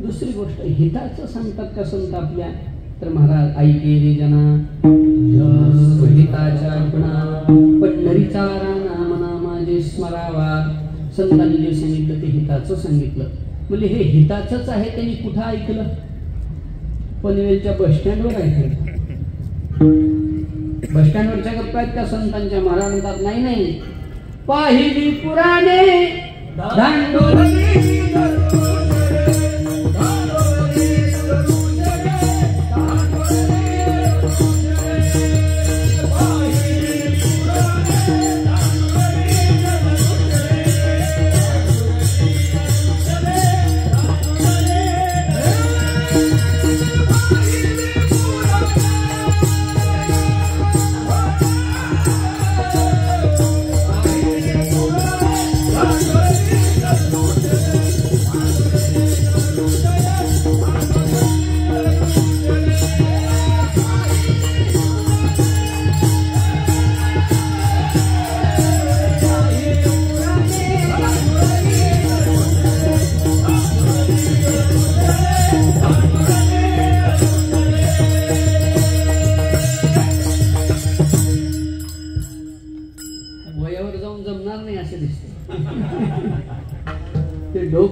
दुसरी गोष्ट, हिताचं सांगतात का संत आपल्या? तर महाराज ऐके रे जना हिताच्या गुणा, पंढरीचा नाम माझे स्मरावा. संतांनी जे सांगितलं ते हिताचं सांगितलं, म्हणजे हे हिताचंच आहे. त्यांनी कुठं ऐकलं? पनवेलच्या बस स्टँडवर ऐकलं. बस स्टँडवरच्या गप्पा आहेत का संतांच्या? महाराज म्हणतात नाही, पाहिली पुराणे दांडोली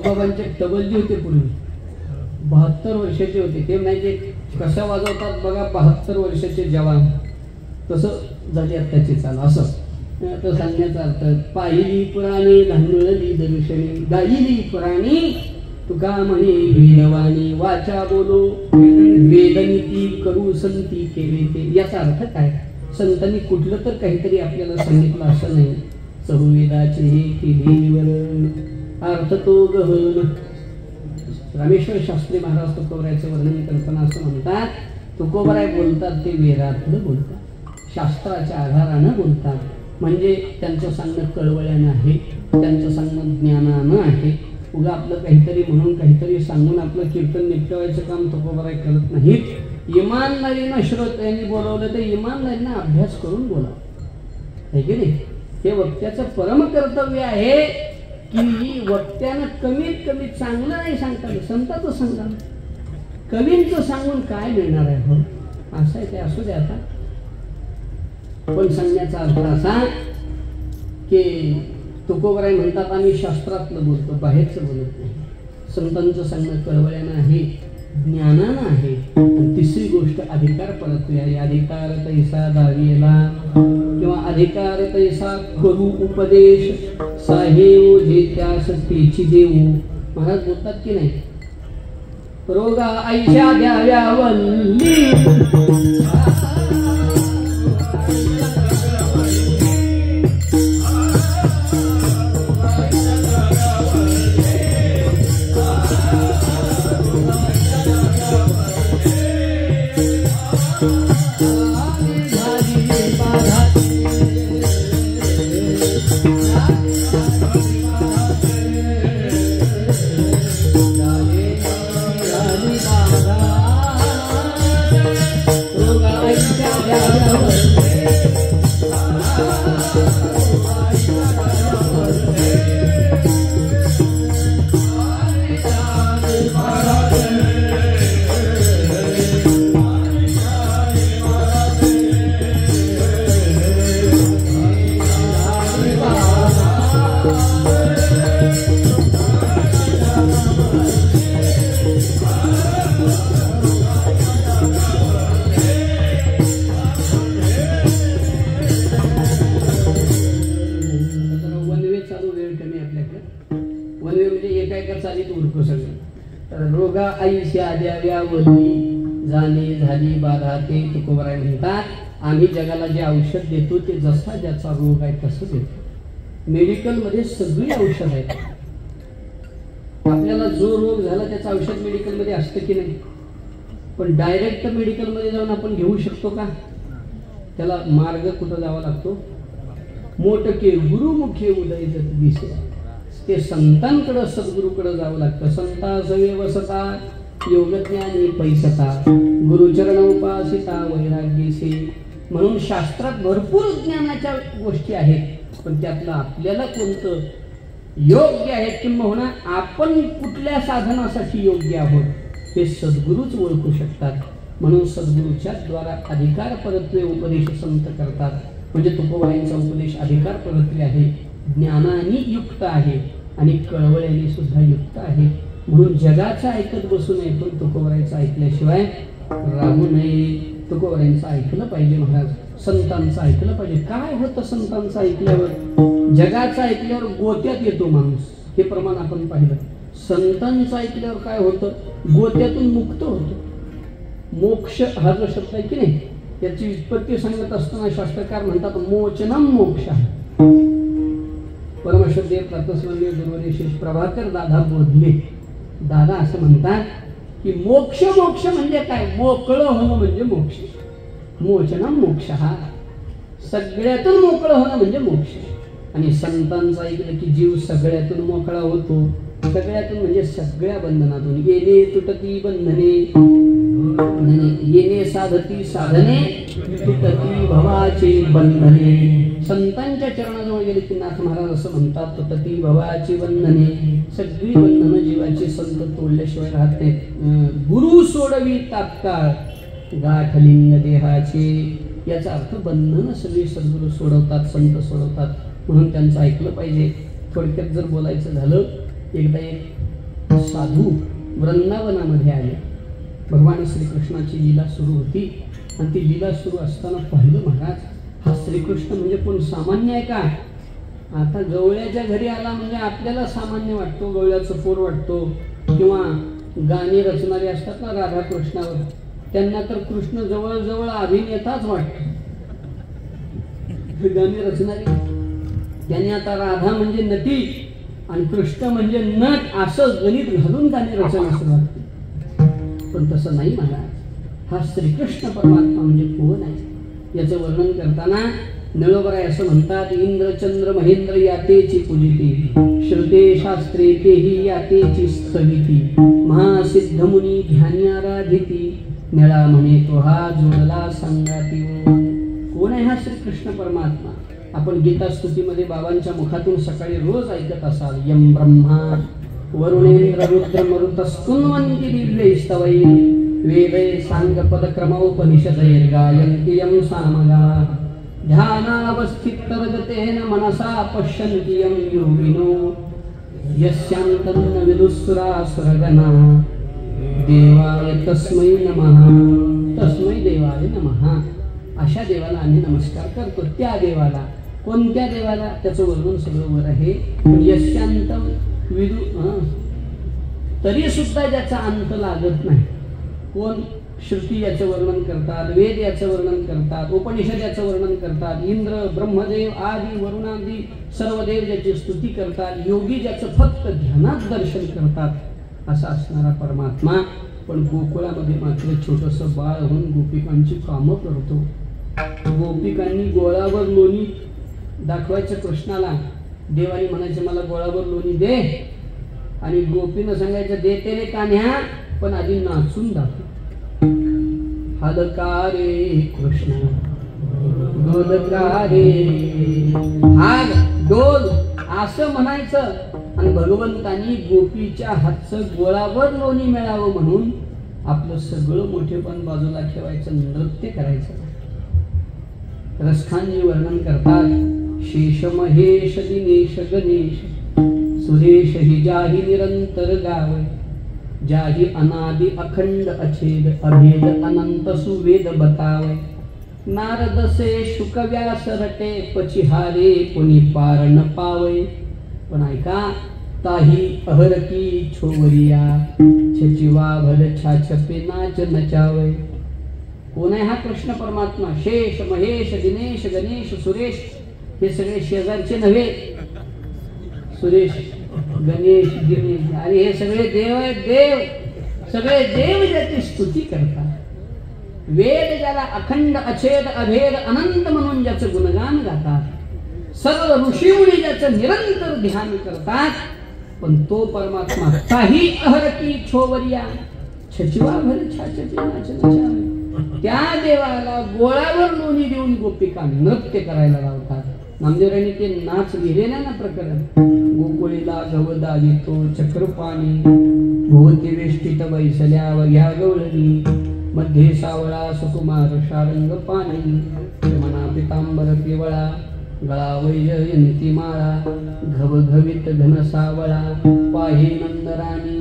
तुकोबाबांचे तबलजी होते पूर्वी, 72 वर्षाचे होते. ते म्हणायचे कशा वाजवतात बघा 72 वर्षाचे जवान, तसं झाली आत्ताची चाल. असं तर सांगण्याचा अर्थ, पाहिली पुराणी धांदळली दर्शनी, गायली पुराणी तुका म्हणे वेदवाणी, वाचा बोलो वेदनीती करू संती केले ते. याचा अर्थ काय? संतांनी कुठलं तर काहीतरी आपल्याला सांगितलं असं नाही. चहुवेदाचे केलेवर अर्थ तो गहन. रामेश्वर शास्त्री महाराज तुकोबरायचं वर्णन करताना असं म्हणतात, तुकोबराय बोलतात ते वेदातलं बोलतात, शास्त्राच्या आधारानं बोलतात. म्हणजे त्यांचं सांगणं कळवळ्यानं आहे, त्यांचं सांगणं ज्ञानानं आहे. उगा आपलं काहीतरी म्हणून काहीतरी सांगून आपलं कीर्तन निपटवायचं काम तुकोबराय करत नाहीत. इमानदारीनं श्रोत्यांनी बोलवलं तर इमानदारीनं अभ्यास करून बोलावं, आहे की नाही? हे वक्त्याचं परम कर्तव्य आहे की वक्त्यानं कमीत कमी चांगलं नाही सांगता आलं, संताचं सांगा. कवींचं सांगून काय मिळणार आहे? हो असं आहे ते. असू द्या आता. पण सांगण्याचा अर्थ असा की तुकोबराय म्हणतात आम्ही शास्त्रातलं बोलतो, बाहेरचं बोलत नाही. संतांचं सांगणं कळवळ्यानं आहे, ज्ञानानं आहे. आणि तिसरी गोष्ट अधिकार परत्वे आहे. अधिकार तैसा दावीला किंवा अधिकार तैसा करू उपदेश, साहेव जे त्यास तेची देऊ. महाराज बोलतात की नाही, रोगा आईशा द्याव्या वल्ली, रोगा आईशा द्याव्या वल्ली, जाणे झाली बाधा ते. तुकोबराय म्हणतात आम्ही जगाला जे औषध देतो ते जसा ज्याचा रोग आहे तसं देतो. मेडिकलमध्ये सगळी औषध आहेत. आपल्याला जो रोग झाला त्याचं औषध मेडिकलमध्ये असतं की नाही? पण डायरेक्ट मेडिकलमध्ये जाऊन आपण घेऊ शकतो का? त्याला मार्ग कुठं जावा लागतो? मोठके गुरुमुखे उदय जत दिसे, ते संतांकडे सद्गुरूकडे जावं लागतं. संता सवे वसता योगज्ञानी पैसता, गुरुचरण उपासिता वैराग्यसे. म्हणून शास्त्रात भरपूर ज्ञानाच्या गोष्टी आहेत, पण त्यातलं आपल्याला कोणतं योग्य आहे किंवा आपण कुठल्या साधनासाठी योग्य आहोत हे सद्गुरूच ओळखू शकतात. म्हणून सद्गुरूच्या द्वारा अधिकार परत्वे उपदेश संत करतात. म्हणजे तुकोबरायांचा उपदेश अधिकार परत्वे आहे, ज्ञानाने युक्त आहे आणि कळवळ्याने सुद्धा युक्त आहे. म्हणून जगाचं ऐकत बसू नये, पण तुकोबरायांचं ऐकल्याशिवाय राहू नये. तुकोबरायांचं ऐकलं पाहिजे महाराज, संतांचं ऐकलं पाहिजे. काय होतं संतांचं ऐकल्यावर? जगाचं ऐकल्यावर गोत्यात येतो माणूस, हे प्रमाण आपण पाहिलं. संतांचं ऐकल्यावर काय होतं? गोत्यातून मुक्त होतो. मोक्ष हा जो शब्द आहे की नाही, याची व्युत्पत्ती सांगत असताना शास्त्रकार म्हणतात मोचनम मोक्ष. परमेश्वरदेव प्रातस्मरणीय गुरुवर्य प्रभाकर दादा बोधले दादा असं म्हणतात की मोक्ष मोक्ष म्हणजे काय? मोकळं होणं म्हणजे मोक्ष. मोचनम मोक्ष, हा सगळ्यातून मोकळं होणं म्हणजे मोक्ष. आणि संतांचं ऐकलं की जीव सगळ्यातून मोकळा होतो. सगळ्यातून म्हणजे सगळ्या बंधनातून. येणे तुटती बंधने, येणे साधती साधने, तुटती भवाची बंधने. संतांच्या चरणाजवळ गेले की नाथ महाराज असं म्हणतात तुटती भवाची बंधने. सगळी बंधनं जीवाची संत तोडल्याशिवाय राहत नाहीत. गुरु सोडवी तात्काळ गाठलिंग देहाचे. याचा अर्थ बंधनं सगळी सद्गुरू सोडवतात, संत सोडवतात. म्हणून त्यांचं ऐकलं पाहिजे. थोडक्यात जर बोलायचं झालं, एकदा एक साधू वृंदावनामध्ये आले. भगवान श्रीकृष्णाची लीला सुरू होती आणि ती लीला सुरू असताना पाहिलं महाराज, हा श्रीकृष्ण म्हणजे कोण सामान्य आहे का? आता गवळ्याच्या घरी आला म्हणजे आपल्याला सामान्य वाटतो, गवळ्याचं पोर वाटतो, किंवा गाणी रचणारे असतात ना राधाकृष्णावर, त्यांना तर कृष्ण जवळजवळ अभिनेताच वाटतो. गाणी रचणारे त्यांनी आता राधा म्हणजे नटी आणि कृष्ण म्हणजे नट असं गणित घालून गाणी रचना सुरुवात केली. पण तसं नाही महाराज, हा श्रीकृष्ण परमात्मा म्हणजे कोण आहे याचं वर्णन करताना नळोबराय असं म्हणतात, इंद्र चंद्र महेंद्र यातेची पूजिती, श्रुते शास्त्रे तेही यातेची स्थविती, महासिद्ध मुनी ध्यानी आराधिती, निळा म्हणे तो हा जोडला संगाती. कोण आहे हा श्रीकृष्ण परमात्मा? आपण गीता स्तुतीमध्ये बाबांच्या मुखातून सकाळी रोज ऐकत असाल, यम ब्रह्मा वरुणेंद्र रुद्र मरुतस्तुन्वन्ति दिव्यैस्तवै वेदै सांग पदक्रमोपनिषदैर् गायन्ति यं सामगा ध्यानावस्थितरगतेन मनसा पश्यन्ति यं योगिनो यस्यान्तन्न विदुःसुरासुरगणा देवाय तस्मै नमः. तस्मै देवाय नमः. अशा देवाला आम्ही नमस्कार करतो. त्या देवाला, कोणत्या देवाला त्याचं वर्णन सगळं वर आहे. पण यस्यांत विदु तरी सुद्धा ज्याचा अंत लागत नाही. कोण? श्रुती याचं वर्णन करतात, वेद याचं वर्णन करतात, उपनिषद याचं वर्णन करतात, इंद्र ब्रह्मदेव आदी वरुणादी सर्व देव ज्याची स्तुती करतात, योगी ज्याचं फक्त ध्यानात दर्शन करतात, असा असणारा परमात्मा. पण गोकुळामध्ये मात्र छोटंसं बाळ होऊन गोपिकांची कामं करतो. गोपिकांनी गोळावर लोणी दाखवायचं कृष्णाला, देवानी म्हणायचे मला गोळावर लोणी दे, आणि गोपीनं सांगायचं देते रे कान्ह्या, पण आधी नाचून दाखव. हलकारे कृष्ण डोलकारे, हाग डोल असं म्हणायचं. आणि भगवंतानी गोपीच्या हातचं गोळावर लोणी मिळावं म्हणून आपलं सगळं मोठेपण बाजूला ठेवायचं, नृत्य करायचं. रसखानजी वर्णन करतात, शेष महेश दिनेश गणेश सुरेश हि जाही निरंतर गावे, जाही अनादि अखंड अछेद अभेद अनंत सुवेद बतावे, नारद से शुक व्यास रटे पचिहारे पुनि पार न पावे. पण ऐका, ताही अहर की छोवरिया छचिवा भल छाछपे नाच नचावे. कोण आहे हा कृष्ण परमात्मा? शेष महेश दिनेश गणेश सुरेश, हे सगळे शेजारचे नव्हे. सुरेश गणेश दिनेश आणि हे सगळे देव आहेत. देव सगळे देव ज्याची स्तुती करतात. वेद ज्याला अखंड अछेद अभेद अनंत म्हणून ज्याचं गुणगान गातात, सर्व ऋषीमुनी ज्याचं निरंतर ध्यान करतात. पण तो परमात्मा काही अहर की छोवरिया छचिवा भर छाछपे नाच नचावे, त्या देवाला गोळावर लोणी देऊन गोपिका नृत्य करायला लावतात. नामदेवरायांनी ते नाच लिहिलेला ना प्रकरण. गोकुळीला गवदा येतो चक्रपाणी, भोवती वेष्टीत बैसल्या वघ्या गवळणी, मध्ये सावळा सुकुमार शारंग पाणी, मना पितांबर पिवळा गळा वैजयंती माळा, घवघवीत घन सावळा पाहे नंदराणी.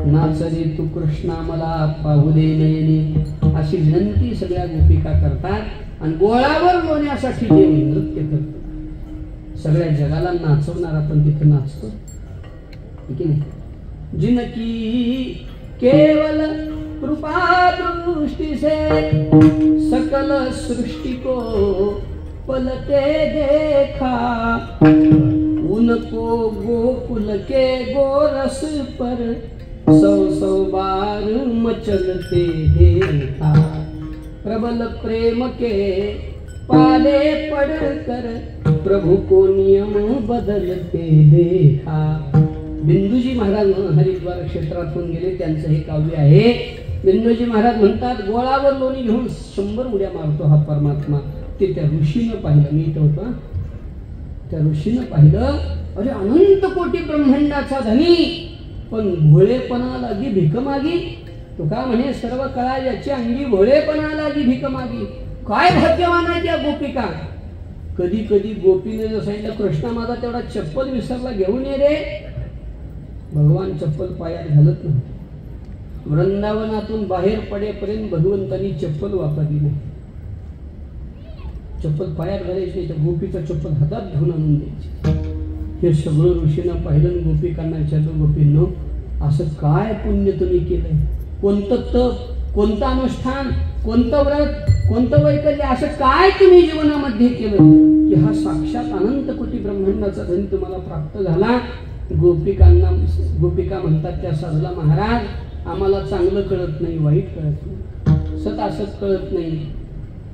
नाचरी तू कृष्णा मला पाहू दे नयनी, अशी विनंती सगळ्या गोपिका करतात आणि गोळावर लोण्यासाठी देव नृत्य करतो. सगळ्या जगाला नाचवणार आपण तिथे नाचतो, ठीक आहे. जिनकी केवल कृपा दृष्टि से सकल सृष्टि को पलटे देखा, उनको गोकुल के गोरस पर सौ सौ बार मचलते देखा, प्रबल प्रेम के पाले पड़कर प्रभु को नियम बदलते देखा. बिंदुजी महाराज हरिद्वार क्षेत्रातून गेले, त्यांचं हे काव्य आहे. बिंदुजी महाराज म्हणतात, गोळावर लोणी घेऊन 100 उड्या मारतो हा परमात्मा. ते त्या ऋषीनं पाहिलं, मी इथं होतो, त्या ऋषीनं पाहिलं, अरे अनंत कोटी ब्रह्मांडाचा धनी पण भोळेपणा लागी भीक मागी. तो का म्हणे, सर्व कळा याची अंगी भोळेपणा लागी भीक मागी. काय भाग्यवान आहे त्या गोपिका. कधी कधी गोपीने जर सांगितलं, कृष्णा माझा तेवढा चप्पल विसरला घेऊन ये रे, भगवान चप्पल पायात घालत नाही. वृंदावनातून बाहेर पडेपर्यंत भगवंतांनी चप्पल वापरली नाही. चप्पल पायात घालायची नाही तर गोपीचा चप्पल हातात घेऊन आणून द्यायची. हे सगळं ऋषीनं पाहिलं. गोपिकांना विचारलं, गोपींनो असं काय पुण्य तुम्ही केलंय? कोणतं तप, कोणतं अनुष्ठान, कोणतं व्रत, कोणतं वैकल्य असं काय तुम्ही जीवनामध्ये केलं की हा साक्षात अनंत कोटी ब्रह्मांडाचा धन तुम्हाला प्राप्त झाला? गोपिका म्हणतात त्या साधूला, महाराज आम्हाला चांगलं कळत नाही, वाईट कळत नाही, सत असत कळत नाही,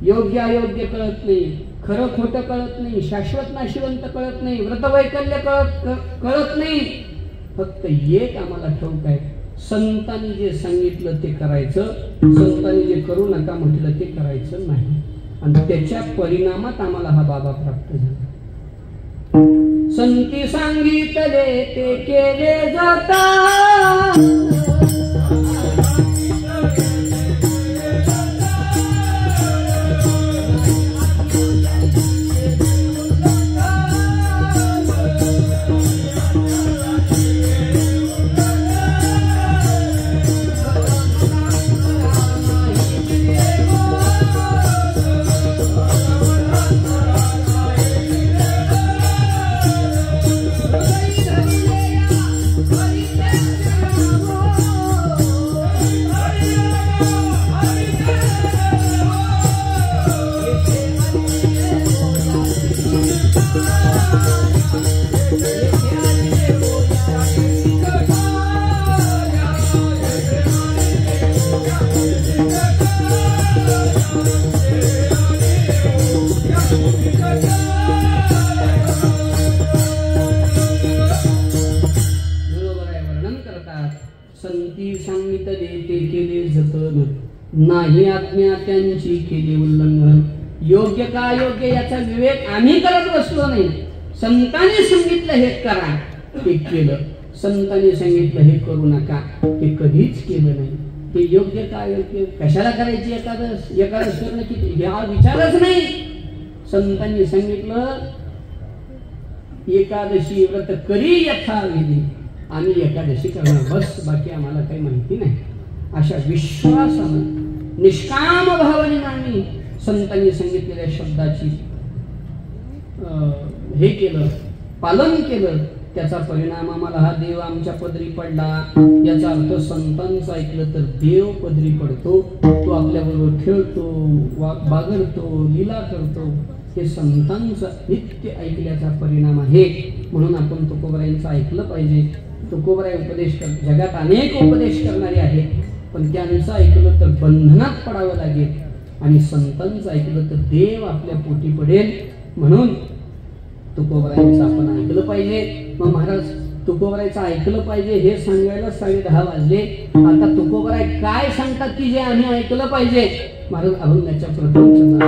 योग्य अयोग्य कळत नाही, खरं खोटं कळत नाही, शाश्वत नाशिवंत कळत नाही, व्रतवैकल्य कळत नाही. फक्त एक आम्हाला ठाऊक आहे, संतांनी जे सांगितलं ते करायचं, संतांनी जे करू नका म्हटलं ते करायचं नाही. आणि त्याच्या परिणामात आम्हाला हा बाबा प्राप्त झाला. संती सांगितले ते केले जाता, नाही आज्ञा त्यांची केली उल्लंघन. योग्य का योग्य याचा विवेक आम्ही करत बसलो नाही. संतांनी सांगितलं हे करा, ते केलं. संतांनी सांगितलं हे करू नका, ते कधीच केलं नाही. ते योग्य का योग्य, कशाला करायची एकादश करणं किती हा विचारच नाही. संतांनी सांगितलं एकादशी व्रत करी यथाविधी, आम्ही एकादशी करणार बस, बाकी आम्हाला काही माहिती नाही. अशा विश्वासानं निष्काम भावनेनं आम्ही संतांनी सांगितलेल्या शब्दाची हे केलं, पालन केलं. त्याचा परिणाम आम्हाला हा देव आमच्या पदरी पडला. याचा अर्थ संतांचं ऐकलं तर देव पदरी पडतो, तो आपल्याबरोबर खेळतो, बागडतो, लीला करतो. हे संतांचं नित्य ऐकल्याचा परिणाम आहे. म्हणून आपण तुकोबरायांचं ऐकलं पाहिजे. तुकोबराय उपदेश जगात अनेक उपदेश करणारे आहेत, पण त्यांचं ऐकलं तर बंधनात पडावं लागेल, आणि संतांचं ऐकलं तर देव आपल्या पोटी पडेल. म्हणून तुकोबरायांचं आपण ऐकलं पाहिजे. मग महाराज तुकोबरायचं ऐकलं पाहिजे हे सांगायला 10:30 वाजले. आता तुकोबराय काय सांगतात की जे आम्ही ऐकलं पाहिजे? महाराज अभंगाच्या प्रथम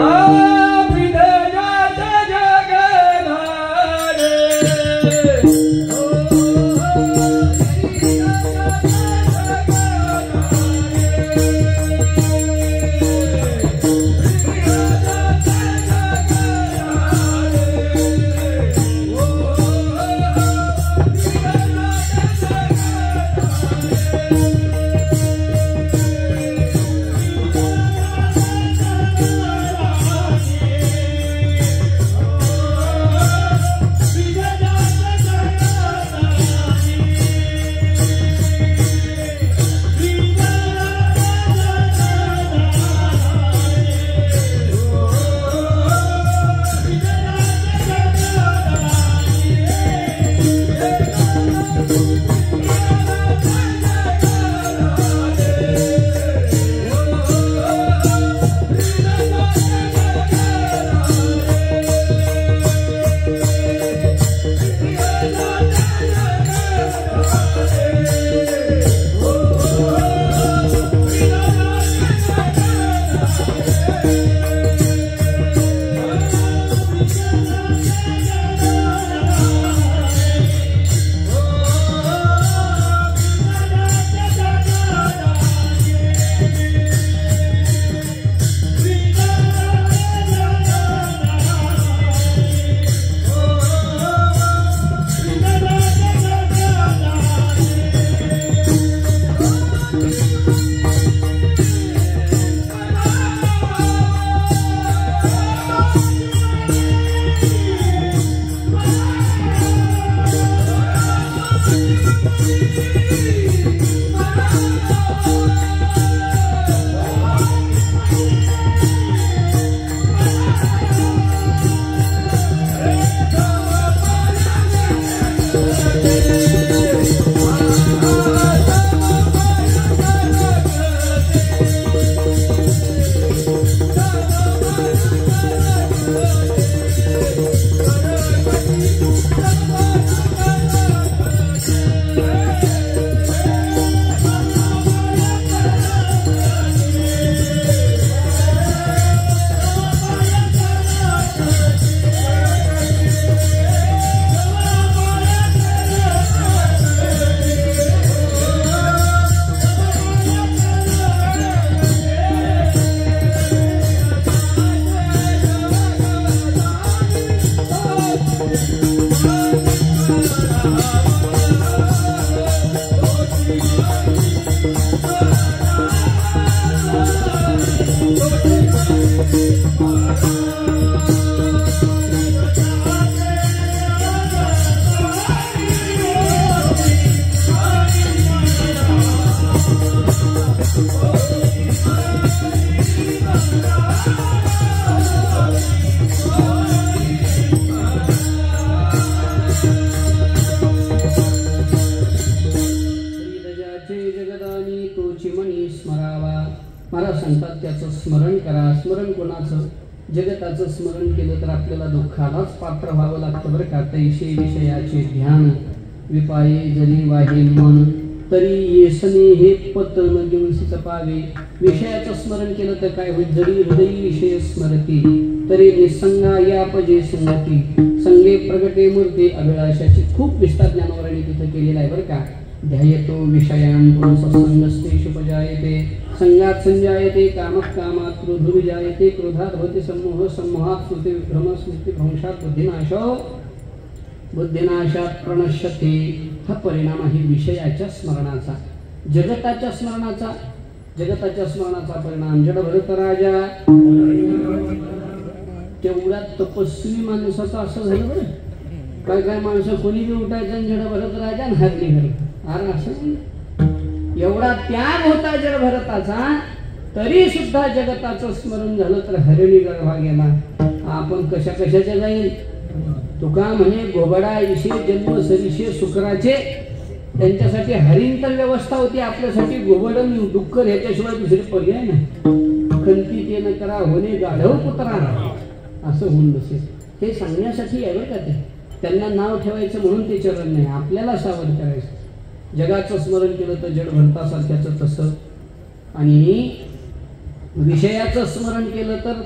विषयाचे जगदानी तोची मनी स्मरावा. महाराज सांगतात त्याचं स्मरण करा. स्मरण कोणाचं? जगताचं स्मरण केलं तर आपल्याला दुःखालाच पात्र व्हावं लागतं बरं का. तैसे विषयाचे ध्यान विपाये जरी वाहे मन तरी येसने हे पतन दिवशी पावे. विषयाचं स्मरण केलं तर काय होईल? जरी हृदयी विषय स्मरती तरी निसंगा यापजे संगती संगे प्रगटे मूर्ती अभिलाषाची खूप विस्तार ज्ञानवरांनी तिथं केलेला आहे बरं का. ध्यायतो विषयान सत्संगस्तेषु उपजायते संगात संजायते कामः कामात् क्रोधो विजायते क्रोधात् भवति सम्मोहः सम्मोहात् स्मृति विभ्रमः स्मृति भ्रंशात् बुद्धिनाशात प्रणश्यते. हा परिणाम आहे विषयाच्या स्मरणाचा. जगताच्या स्मरणाचा परिणाम जड भरत राजा. तेवढ्या तपस्वी माणसाचं असं झालं बरं. काय काय माणसं कोणी बी उठायचं जड भरत राजा आणि हरली घर. अरे असं एवढा त्याग होता जड भरताचा तरी सुद्धा जगताचं स्मरण झालं तर हरिणी गर्भा गेला. आपण कशा कशाच्या जाईल? तुका म्हणे घोबडा इशे जन्म सरिशे सुकराचे. त्यांच्यासाठी हरिण तर व्यवस्था होती, आपल्यासाठी घोबडन डुक्कर ह्याच्याशिवाय दुसरे पर्याय नाही. खंती ते न करा होणे गाढव पुत्रा असं होऊन बसेल. हे सांगण्यासाठी आहे बरं का. ते त्यांना नाव ठेवायचं म्हणून ते चरण नाही, आपल्याला सावध करायचं. जगाचं स्मरण केलं तर जड भरतासारख्याचं तसं, आणि विषयाचं स्मरण केलं तर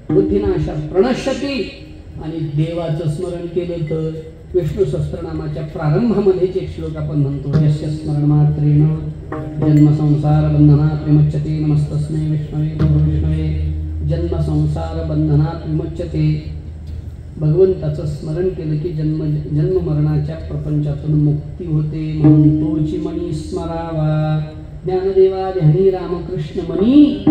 बुद्धिनाशा प्रणश्यती, आणि देवाचं स्मरण केलं तर विष्णू सहस्त्रनामाच्या प्रारंभामध्येच एक श्लोक आपण म्हणतो, यस्य स्मरण मात्रेण जन्म संसार बंधनात् विमुच्यते. नमस्तस्मै विष्णवे विष्णवे जन्म संसार बंधनात् विमुच्यते. भगवंताचं स्मरण केलं की जन्म मरणाच्या प्रपंचातून मुक्ती होते. म्हणून तोची मनी स्मरावा. ज्ञानदेवा ध्यानी रामकृष्ण मनी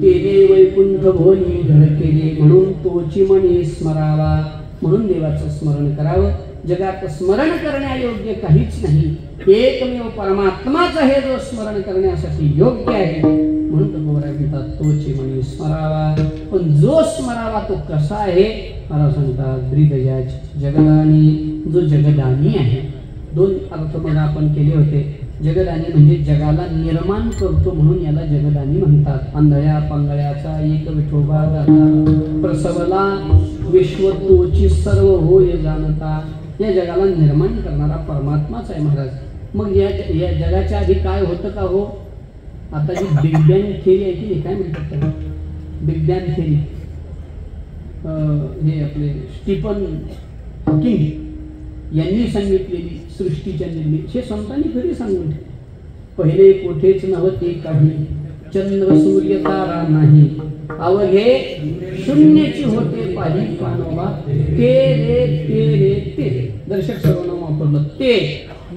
तेने वैकुंठ भोनी घर केले. म्हणून तोची मनी स्मरावा. म्हणून देवाचं स्मरण करावं. जगात स्मरण करण्यायोग्य काहीच नाही. एकमेव परमात्माच आहे जो स्मरण करण्यासाठी योग्य आहे. म्हणून तो गोरा म्हणतात तोची मनी स्मरावा. पण जो स्मरावा तो कसा आहे? मला सांगतात ब्रीदयाज जगदानी. जो जगदानी आहे. दोन अर्थ मग आपण केले होते. जगदानी म्हणजे जगाला निर्माण करतो म्हणून याला जगदानी म्हणतात. आंधळ्या पांगळ्याचा एक विठोबा दाता प्रसवला विश्व तोची सर्व होय जाणता. या जगाला निर्माण करणारा परमात्माच आहे महाराज. मग या जगाच्या आधी काय होतं का हो? आता जी बिग बँग थेरी आहे की काय म्हणतात त्याला? Big bang theory. हे आपले स्टीफन हॉकिंग यांनी सांगितलेली सृष्टीच्या निर्मिती हे संतांनी खरी सांगून ठेवली. पहिले कोठेच नव्हते काही, चंद्र सूर्य तारा नाही, अवघे शून्याची होते पाही पानोबा. ते रे ते दर्शक सर्वनाम वापरलं. ते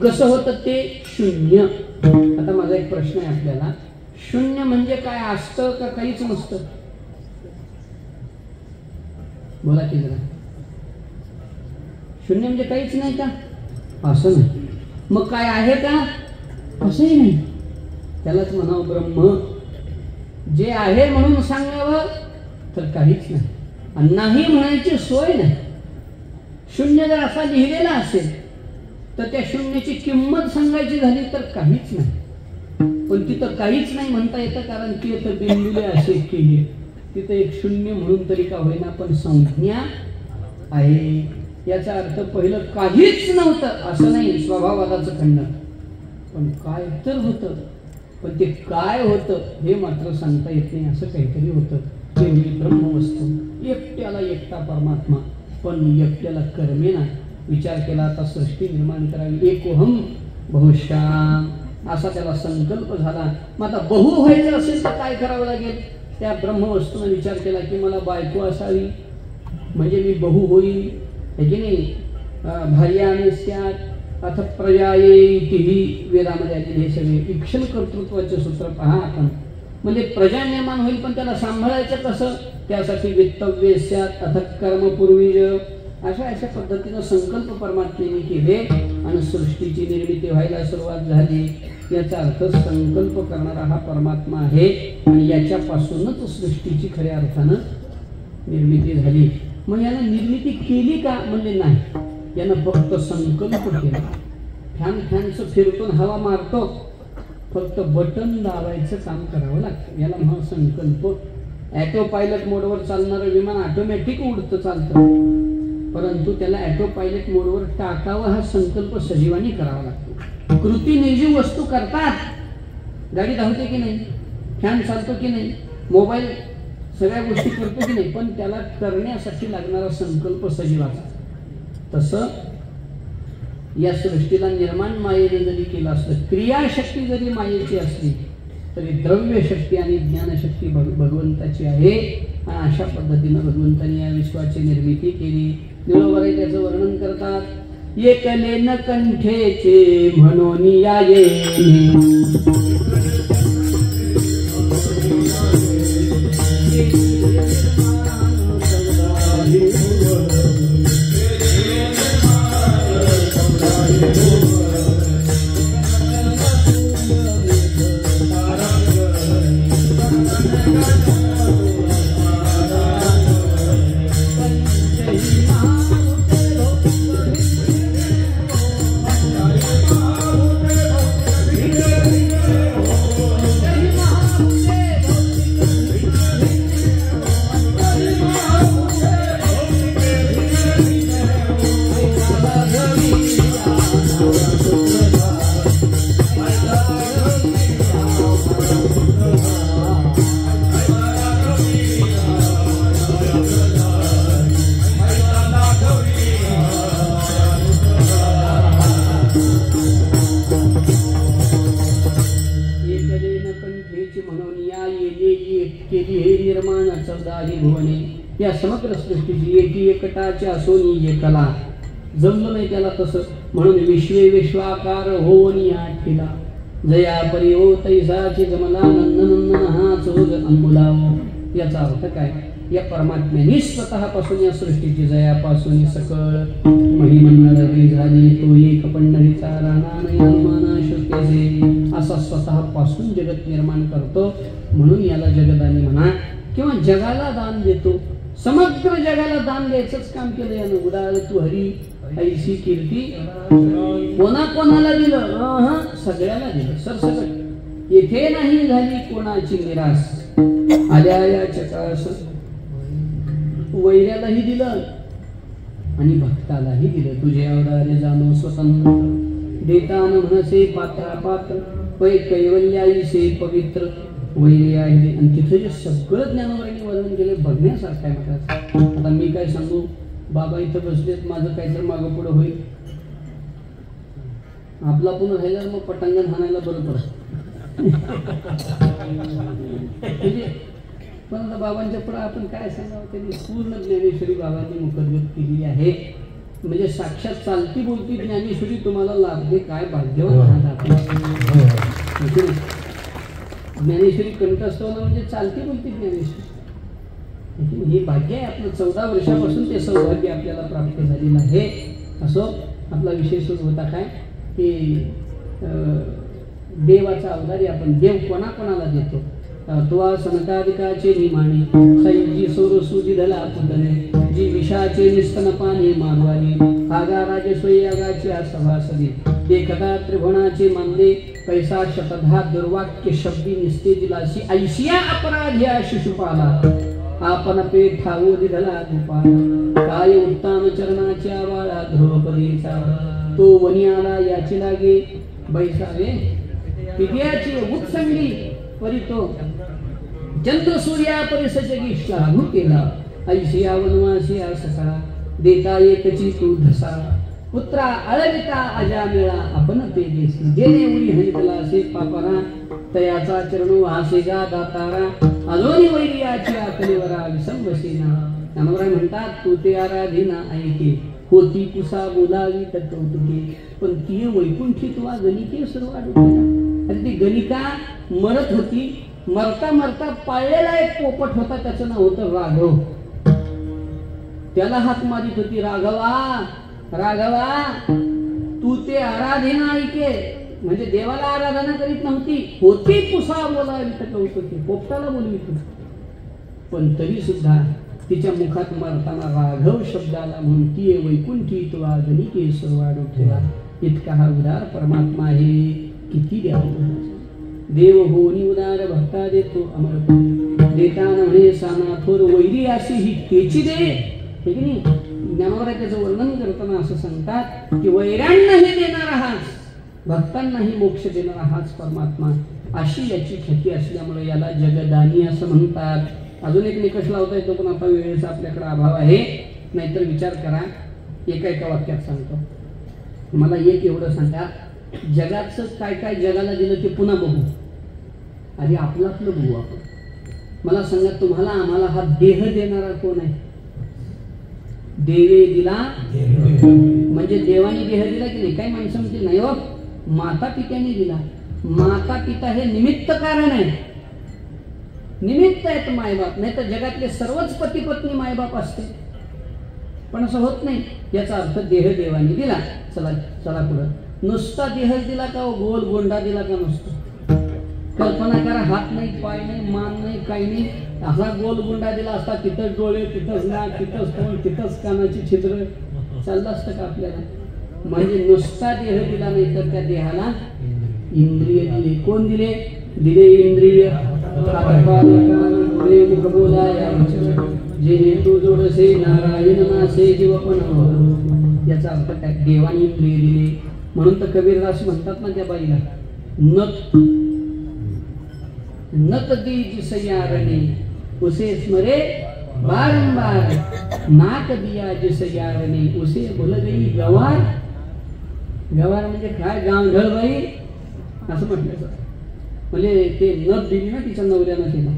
कसं होतं? ते शून्य. आता माझा एक प्रश्न आहे आपल्याला, शून्य म्हणजे काय असतं का काहीच नसतं? बोला की जरा. शून्य म्हणजे काहीच नाही का? असं नाही. मग काय आहे का? असंही नाही. त्यालाच म्हणावं ब्रह्म. जे आहे म्हणून सांगावं तर काहीच नाही, आणि नाही म्हणायची सोय नाही. शून्य जर असा लिहिलेला असेल तर त्या शून्याची किंमत सांगायची झाली तर काहीच नाही. पण तिथं काहीच नाही म्हणता येतं, कारण तिथं बिंदुले असे केले. तिथं एक शून्य म्हणून तरी का होईना पण संज्ञा आहे. याचा अर्थ पहिलं काहीच नव्हतं असं नाही, स्वभाववादाचं खंडन. पण काय तर होतं, पण ते काय होतं हे मात्र सांगता येत नाही. असं काहीतरी होतं. तेवढी ब्रह्मवस्तू, एकट्याला एकटा परमात्मा, पण एकट्याला कर्मे नाही. विचार केला आता सृष्टी निर्माण करावी, एकोहम बहुश्याम असा त्याला संकल्प झाला. मग आता बहु व्हायचं असेल तर काय करावं लागेल? त्या ब्रह्मवस्तूने विचार केला की मला बायको असावी म्हणजे मी बहु होईल, हे की नाही? भार्याने स्यात् अथ प्रजायेतीही वेदामध्ये आलेले हे सगळे ईक्षण कर्तृत्वाचे सूत्र पहा आपण. म्हणजे प्रजा निर्माण होईल, पण त्याला सांभाळायचं कसं? त्यासाठी वित्तव्य स्यात् अथ कर्मपूर्वीज. अशा पद्धतीनं संकल्प परमात्म्याने केले आणि सृष्टीची निर्मिती व्हायला सुरुवात झाली. याचा अर्थ संकल्प करणारा हा परमात्मा आहे, आणि याच्यापासूनच सृष्टीची खऱ्या अर्थानं निर्मिती झाली. मग यानं निर्मिती केली का? म्हणजे नाही, यानं फक्त संकल्प केला. फॅनचं फिरतून हवा मारतो फक्त बटन दाबायचं काम करावं लागतं. याला म्हणा संकल्प. ॲटो पायलट मोडवर चालणारं विमान ऑटोमॅटिक उडतं चालतं, परंतु त्याला ॲटो पायलट मोडवर टाकावं हा संकल्प सजीवानी करावा लागतो. कृती निर्जीव वस्तू करतात. गाडी धावते की नाही, फॅन चालतो की नाही, मोबाईल सगळ्या गोष्टी करतो की नाही, पण त्याला करण्यासाठी लागणारा संकल्प सजीवाचा. तसं या सृष्टीला निर्माण मायेने जरी केलं असलं, क्रियाशक्ती जरी मायेची असली तरी द्रव्य शक्ती आणि ज्ञानशक्ती भगवंताची आहे. आणि अशा पद्धतीनं भगवंताने या विश्वाची निर्मिती केली. निळोबाई त्याचं वर्णन करतात. एकले न कंठेचे म्हणून याये, या समग्र सृष्टीची एकी एकटाच्या सोनी एकला. जमलं नाही त्याला तसं, म्हणून विश्वे विश्वाकार होऊन या ठेला. जया परी हो तैसाची जमला नंदनंदन हा चोज अंबुलाव. याचा अर्थ काय? या परमात्म्याने स्वतःपासून या सृष्टीची जयापासून सकळ महिमंडळी झाली. तो एक पंढरीचा राणा नाही अनुमाना शक्यसे. असा स्वतःपासून जगत निर्माण करतो, म्हणून याला जगदानी म्हणा किंवा जगाला दान देतो. समग्र जगाला दान द्यायचंच काम केलं यानं. उदार तू हरी ऐशी कीर्ती कोणाला दिलं? सगळ्याला दिलं सरसकट. येथे नाही झाली कोणाची निराश. आल्या या चकास वैऱ्यालाही दिलं आणि भक्तालाही दिलं. तुझे अवतारे जाणो स्वतंत्र देतान म्हणसे पात्रापात्र पै कैवल्याई से पवित्र वैरी आहे. आणि तिथे जे सगळं ज्ञानवरांनी वर्णन केले बघण्यासारखं आहे. महाराज आता मी काय सांगू, बाबा इथं बसलेत, माझं काहीतरी मागं पुढं होईल. आपला पण राहिल्यावर मग पटांगण हाणायला बरं पडत. पण आता बाबांच्या पुढे आपण काय सांगावं, त्यांनी पूर्ण ज्ञानेश्वरी बाबांनी मुखोद्गत केली आहे. म्हणजे साक्षात चालती बोलती ज्ञानेश्वरी तुम्हाला लाभते. काय भाग्यवान आहात आपण. ज्ञानेश्वरी कंठस्थान म्हणजे चालती बोलती ज्ञानेश्वरी. हे भाग्य आहे आपलं. 14 वर्षापासून ते सौभाग्य आपल्याला प्राप्त झालेलं आहे. असो आपला विषय सुरू होता काय की देवाचा अवतारी आपण. देव कोणाकोणाला देतो? तुवा सनकादिकाचे निमाणे सैजी सोरसुजी धला पुतणे जी विषाचे निस्तनपाने मानवाली आगा राजस्वयी आगाच्या सभासदी देखता त्रिभुवनाचे मानले पैसा शतधा दुर्वाक्य शब्दी निस्ते दिलाशी ऐशिया अपराध्या शिशुपाला आपण पेठ ठावो दिधला गोपाला काय उत्तम चरणाच्या बाळा ध्रुवपदीचा तो वनी आला याची लागे बैसावे पित्याची उत्संगी परी तो चंद्र सूर्या परिसजगी श्लाघू केला ऐशिया वनवासिया ससा देता एकची तू धसा पुत्रा अळविता अजामिळा आपण ते देसी जेणे उरी हंतला असे पापरा तयाचा चरणो हासेगा दातारा अजोनी वैरियाची आकलेवरा विसंबसेना. ज्ञानोबराय म्हणतात तू ते आराधीना ऐके होती कुसा बोलावी तर कौतुके पण ती वैकुंठी तुवा गणिके सर्व आडुकेला. अरे ती गणिका मरत होती. मरता मरता पाळलेला एक पोपट होता, त्याचं नाव होतं राघव. त्याला हात मारित होती राघवा राघवा तू ते आराधना ऐके. म्हणजे देवाला आराधना करीत नव्हती. होती पुसा बोलावी तर कौतुके पोपटाला बोलवीत होती. पण तरी सुद्धा तिच्या मुखात मरताना राघव शब्दाला म्हणती वैकुंठी तुवा गणिके सर्व आडुकेला. इतका हा उदार परमात्मा आहे. किती द्यावं. देव होनी उदार भक्ता देतो अमर देताना म्हणे साना थोर वैरी अशी ही तेची दे, हे की नाही. ज्ञानोबा त्याचं वर्णन करताना असं सांगतात की वैरांनाही देणारा हाच, भक्तांनाही मोक्ष देणारा हाच परमात्मा, अशी याची ख्याती असल्यामुळे याला जगदानी असं म्हणतात. अजून एक निकष लावता येतो पण आता वेळेचा आपल्याकडे अभाव आहे, नाहीतर विचार करा. एका वाक्यात सांगतो. मला एक एवढं सांगा, जगाचं काय काय जगाला दिलं ते पुन्हा बघू, आधी आपलं बघू आपण. मला सांगा, तुम्हाला आम्हाला हा देह देणारा कोण आहे? देवे दिला म्हणजे देवाने देह दिला की नाही? काही माणसं म्हणते नाही हो, माता पित्याने दिला. माता पिता हे निमित्त कारण आहे, निमित्त आहेत मायबाप. नाही तर जगातले सर्वच पती पत्नी मायबाप असते, पण असं होत नाही. याचा अर्थ देह देवाने दिला. चला चला पुढं. नुसता देह दिला का गोल गोंडा दिला का? नुसतं कल्पना करा, हात नाही, पाय नाही, मान नाही, काही नाही, असा गोल गुंडा दिला असता. तिथंच डोळे, तिथंच नाक, तिथंच तोंड, तिथंच कानाची छिद्र, चाललं असतं का आपल्याला? म्हणजे नुसता देह दिला नाही तर त्या देहाला इंद्रिय दिले. कोण दिले? दिले इंद्रिय. मुख बोलाया जे हेतू जोडसे नारायण नासे जीवपण. याचा अर्थ काय? देवाने इंद्रिय दिले. म्हणून तर कबीरदास म्हणतात ना त्या बाईला, नत दीज सयारणे उसे स्मरे बारंबार, नाक दिया जिस यारणे उसे भूल गई गवार. गवार म्हणजे काय? गावढळ बाई असं म्हटलं. म्हणजे ते नथ दिली ना तिच्या नवऱ्यानं तिला,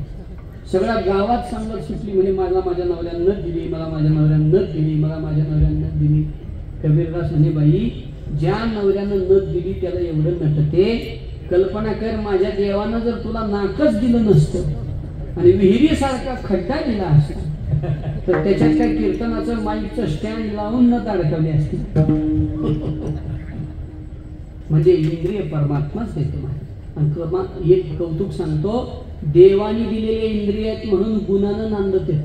सगळ्या गावात सांगत सुटली म्हणे मला माझ्या नवऱ्यानं नथ दिली, मला माझ्या नवऱ्यानं नथ दिली, मला माझ्या नवऱ्यानं नथ दिली. कबीरदास म्हणे बाई, ज्या नवऱ्यानं नथ दिली त्याला एवढं नटते. कल्पना कर, माझ्या देवानं जर तुला नाकच दिलं नसतं आणि विहिरीसारखा खड्डा दिला असता तर त्याच्यात काय कीर्तनाचं माईकचं स्टँड लावून नथ अडकवली असती. म्हणजे इंद्रिय परमात्माच देतो. आणि एक कौतुक सांगतो, देवानी दिलेले इंद्रिय आहेत म्हणून गुणानं नांदते.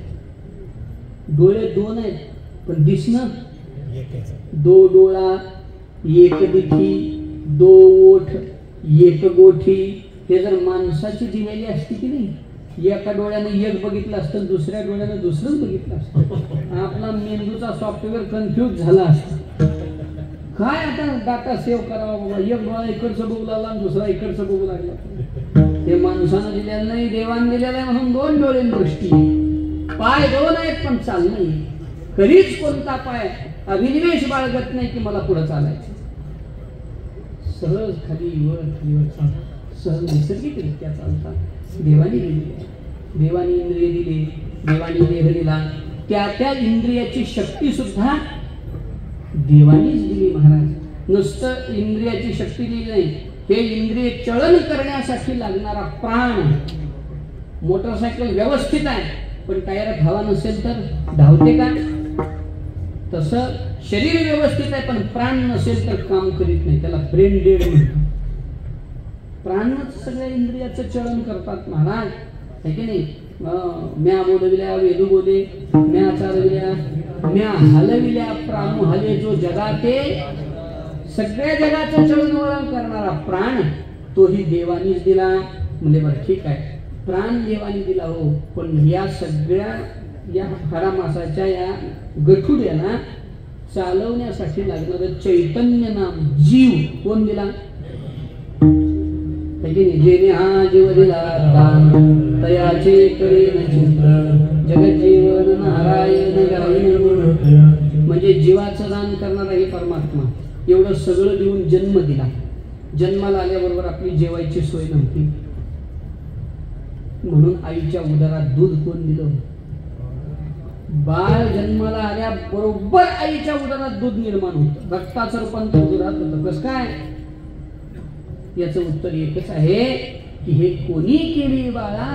डोळे दोन आहेत पण दिसणं दो डोळा, एक दिठी, दो ओठ, एक गोठी. हे जर माणसाची दिलेली असती की नाही, एका डोळ्यानं एक बघितलं असतं, दुसऱ्या डोळ्यानं दुसरंच बघितलं असतं, आपला मेंदूचा सॉफ्टवेअर कन्फ्यूज झाला असता. काय आता डाटा सेव्ह करावा बाबा, एक डोळा इकडचं बघू लागला आणि दुसरा इकडचं बघू लागला. ते माणसानं दिलेलं नाही, देवान दिलेलं आहे म्हणून दोन डोळे दृष्टी. पाय दोन आहेत पण चाल नाही. कधीच कोणता पाय अभिनिवेश बाळगत नाही की मला पुढे चालायचं. सहज खाली वर चाल, सहज नैसर्गिकरित्या चालतात. देवानी दिली, देवानी इंद्रिय दिली, देवानी देह दिला. त्या इंद्रियाची शक्ती सुद्धा देवानीच दिली महाराज. नुसतं इंद्रियाची शक्ती दिली नाही, हे इंद्रिय चलन करण्यासाठी लागणारा प्राण. मोटरसायकल व्यवस्थित आहे पण टायरात हवा नसेल तर धावते का? तसं शरीर व्यवस्थित आहे पण प्राण नसेल तर काम करीत नाही, त्याला ब्रेन डेड म्हणतात. प्राणच सगळ्या इंद्रियाचं चलन करतात महाराज, है की नाही? म्या बोलविल्या वेदू बोले, म्या चालविल्या म्या हलविल्या प्राणू हले. जो जगाते सगळ्या जगाचं चळणवळण करणारा प्राण तोही देवानीच दिला. म्हणजे बरं ठीक आहे, प्राण देवानी दिला हो, पण या सगळ्या या हाडामासाच्या या गठुड्याला चालवण्यासाठी लागणारं चैतन्य नाम जीव कोण दिला? जेणे हा जीव दिला तयाचे करेन चिंतन जगज्जीवन नारायण गायन गुण. म्हणजे जीवाचं दान करणारा हे परमात्मा एवढं सगळं देऊन जन्म दिला. जन्माला आल्याबरोबर आपली जेवायची सोय नव्हती म्हणून आईच्या उदरात दूध कोण दिलं? बाळ जन्माला आल्याबरोबर आईच्या उदरात दूध निर्माण होतं, रक्ताचं रूपांतर दुधात होतं. कसं काय? याचं उत्तर एकच आहे की हे कोणी केली बाळा?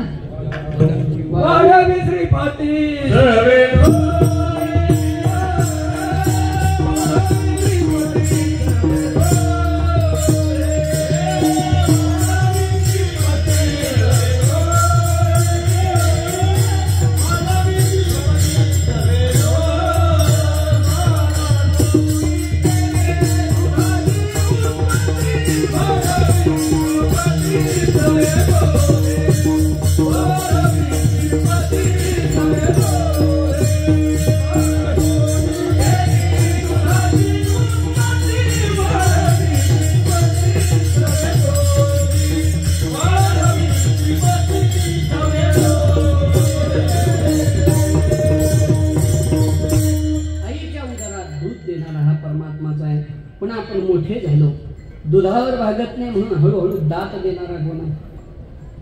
Thank you. मोठे झालो, दुधावर भागत नाही म्हणून हळूहळू दात देणारा कोण आहे?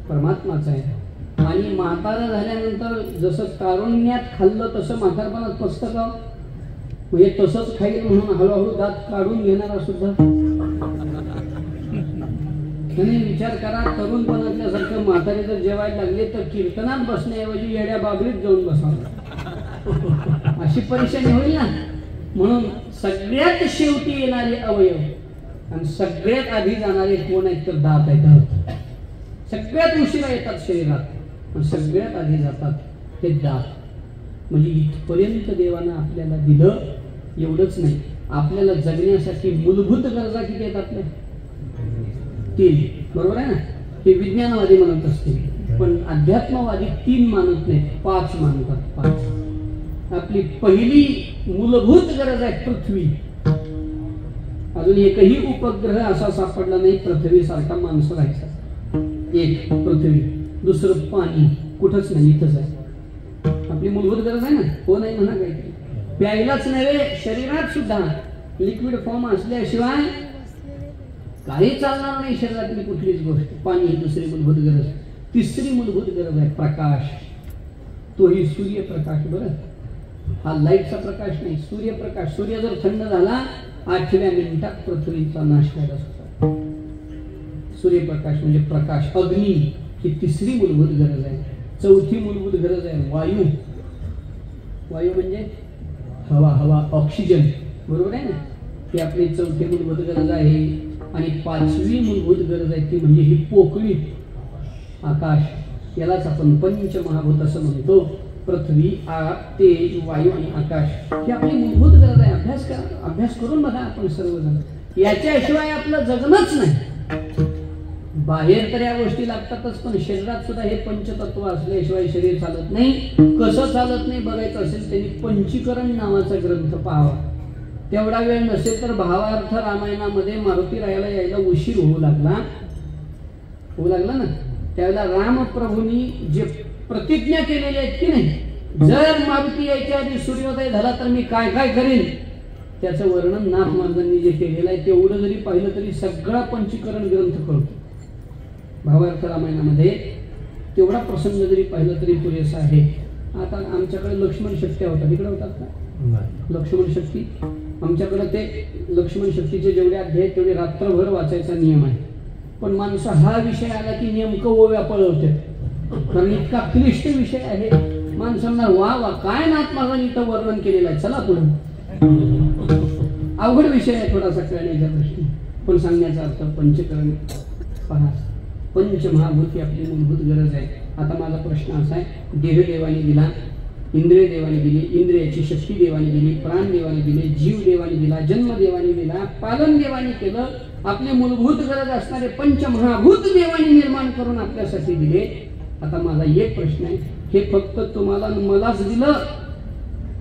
परमात्माचा आहे. आणि म्हातारा झाल्यानंतर जसं तारुण्यात खाल्लं तसं म्हातारपणात पचतं का? म्हणजे तसंच खाईल म्हणून हळूहळू दात काढून घेणारा सुद्धा. तुम्ही विचार करा, तरुणपणातल्यासारखं म्हातारे जर जेवायला लागले तर कीर्तनात बसण्याऐवजी येड्या बाबरीत जाऊन बसावं, अशी परेशानी होईल ना. म्हणून सगळ्यात शेवटी येणारे अवयव आणि सगळ्यात आधी जाणारे कोण आहेत तर दात आहेत. सगळ्यात उशिरा येतात शरीरात आणि सगळ्यात आधी जातात ते दात. म्हणजे इथपर्यंत देवानं आपल्याला दिलं. एवढंच नाही, आपल्याला जगण्यासाठी मूलभूत गरजा किती आहेत आपल्या? 3. बरोबर आहे ना. हे विज्ञानवादी म्हणत असते, पण अध्यात्मवादी 3 मानत नाहीत, 5 मानतात. 5. आपली पहिली मूलभूत गरज आहे पृथ्वी. अजून एकही उपग्रह असा सापडला नाही पृथ्वीसारखा माणसं राहायचा. एक पृथ्वी, दुसरं पाणी, कुठंच नाही, इथंच आहे. आपली मूलभूत गरज आहे ना. हो नाही म्हणा काहीतरी. प्यायलाच नव्हे, शरीरात सुद्धा लिक्विड फॉर्म असल्याशिवाय काही चालणार नाही शरीरातली कुठलीच गोष्ट. पाणी ही दुसरी मूलभूत गरज. तिसरी मूलभूत गरज आहे प्रकाश. तोही सूर्यप्रकाश. बरं, हा लाईटचा प्रकाश नाही, सूर्यप्रकाश. सूर्य जर थंड झाला 8व्या मिनिटात पृथ्वीचा नाश व्हायला सुद्धा. सूर्यप्रकाश म्हणजे प्रकाश. अग्नी ही तिसरी मूलभूत गरज आहे. चौथी मूलभूत गरज आहे वायू. वायू म्हणजे हवा. हवा ऑक्सिजन. बरोबर आहे ना. ही आपली चौथी मूलभूत गरज आहे. आणि 5वी मूलभूत गरज आहे ती म्हणजे ही पोकळी, आकाश. यालाच आपण पंचमहाभूत असं म्हणतो. पृथ्वी, आग, तेज, वायू आणि आकाश ही आपली मूलभूत गरज आहे. अभ्यास करा, अभ्यास करून बघा आपण सर्वजण. याच्याशिवाय आपलं जगणंच नाही. बाहेर तर या गोष्टी लागतातच, पण शरीरात सुद्धा हे पंचतत्व असल्याशिवाय शरीर चालत नाही. कसं चालत नाही बघायचं असेल त्यांनी पंचीकरण नावाचा ग्रंथ पाहावा. तेवढा वेळ नसेल तर भावार्थ रामायणामध्ये मारुती रायाला यायला उशीर होऊ लागला ना. त्यावेळेला रामप्रभूंनी जे प्रतिज्ञा केलेली आहेत की नाही, जर मारुती यायच्या आधी सूर्योदय झाला तर मी काय काय करेन, त्याचं वर्णन नाथ महाराजांनी जे केलेलं आहे तेवढं जरी पाहिलं तरी सगळा पंचीकरण ग्रंथ कळतो. भावार्थ रामायणामध्ये तेवढा प्रसंग जरी पाहिलं तरी पुरेसा आहे. आता आमच्याकडे लक्ष्मण शक्त्या होतात. इकडे होतात का लक्ष्मण शक्ती? आमच्याकडे ते लक्ष्मण शक्तीचे जेवढे अध्याय तेवढे रात्रभर वाचायचा नियम आहे. पण माणसं हा विषय आला की नेमकं ओव्या पळवते, कारण इतका क्लिष्ट विषय आहे. माणसांना वा वा काय नाथ महाराजांनी इथं वर्णन केलेलं आहे, चला पुढे. अवघड विषय आहे थोडासा कळण्याच्या दृष्टीने, पण सांगण्याचा अर्थ पंचकरण पहा. पंचमहाभूत ही आपली मूलभूत गरज आहे. आता माझा प्रश्न असा आहे, देह देवाने दिला, इंद्रिय देवाने दिली, इंद्रियाची शक्ती देवाने दिली, प्राण देवाने दिले, जीव देवाने दिला, जन्म देवाने दिला, पालन देवाने केलं. आपले मूलभूत गरज असणारे पंचमहाभूत देवाने निर्माण करून आपल्यासाठी दिले. आता माझा एक प्रश्न आहे, हे फक्त तुम्हाला मलाच दिलं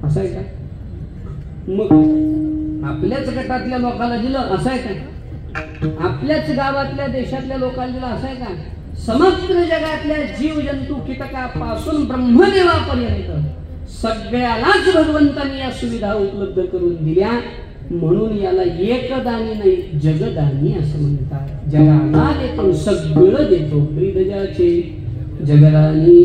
असं आहे का? मग आपल्याच गटातल्या लोकांना दिलं असं आहे का? आपल्याच गावातल्या देशातल्या लोकांना दिलं असं आहे का? समग्र जगातल्या जीव जंतू कीटकापासून ब्रह्मदेवापर्यंत सगळ्यालाच भगवंतांनी या सुविधा उपलब्ध करून दिल्या. म्हणून याला एकदानी नाही जगदानी असं म्हणतात. जगाला देतो सगळं देतो. ब्रीदजाचे जगदानी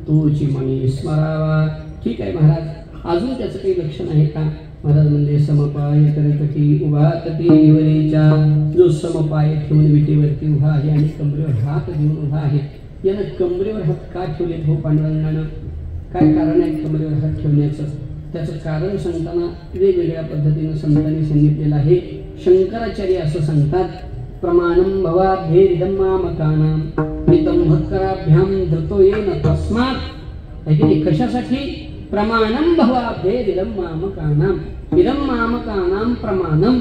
तोची मणी स्मरावा. ठीक आहे महाराज, अजून त्याचं काही लक्षण आहे का? महाराज म्हणजे समपाय करकटी उभा तटी निवरेच्या. जो समपाय ठेवून विटेवरती उभा आहे आणि कमरेवर हात देऊन उभा आहे. यानं कमरेवर हात का ठेवले हो पांडुरंगानं? काय कारण आहे कमरेवर हात ठेवण्याचं? त्याचं कारण सांगताना वेगवेगळ्या पद्धतीनं संतांनी सांगितलेलं आहे. शंकराचार्य असं सांगतात, प्रमाणम भवाभ्येदं मामकानां नितं भक्कराभ्याम धृतो येन तस्मात्. कशासाठी? प्रमाणम भवाभ्येदं मामकानां. इदं मामकानां प्रमाणम.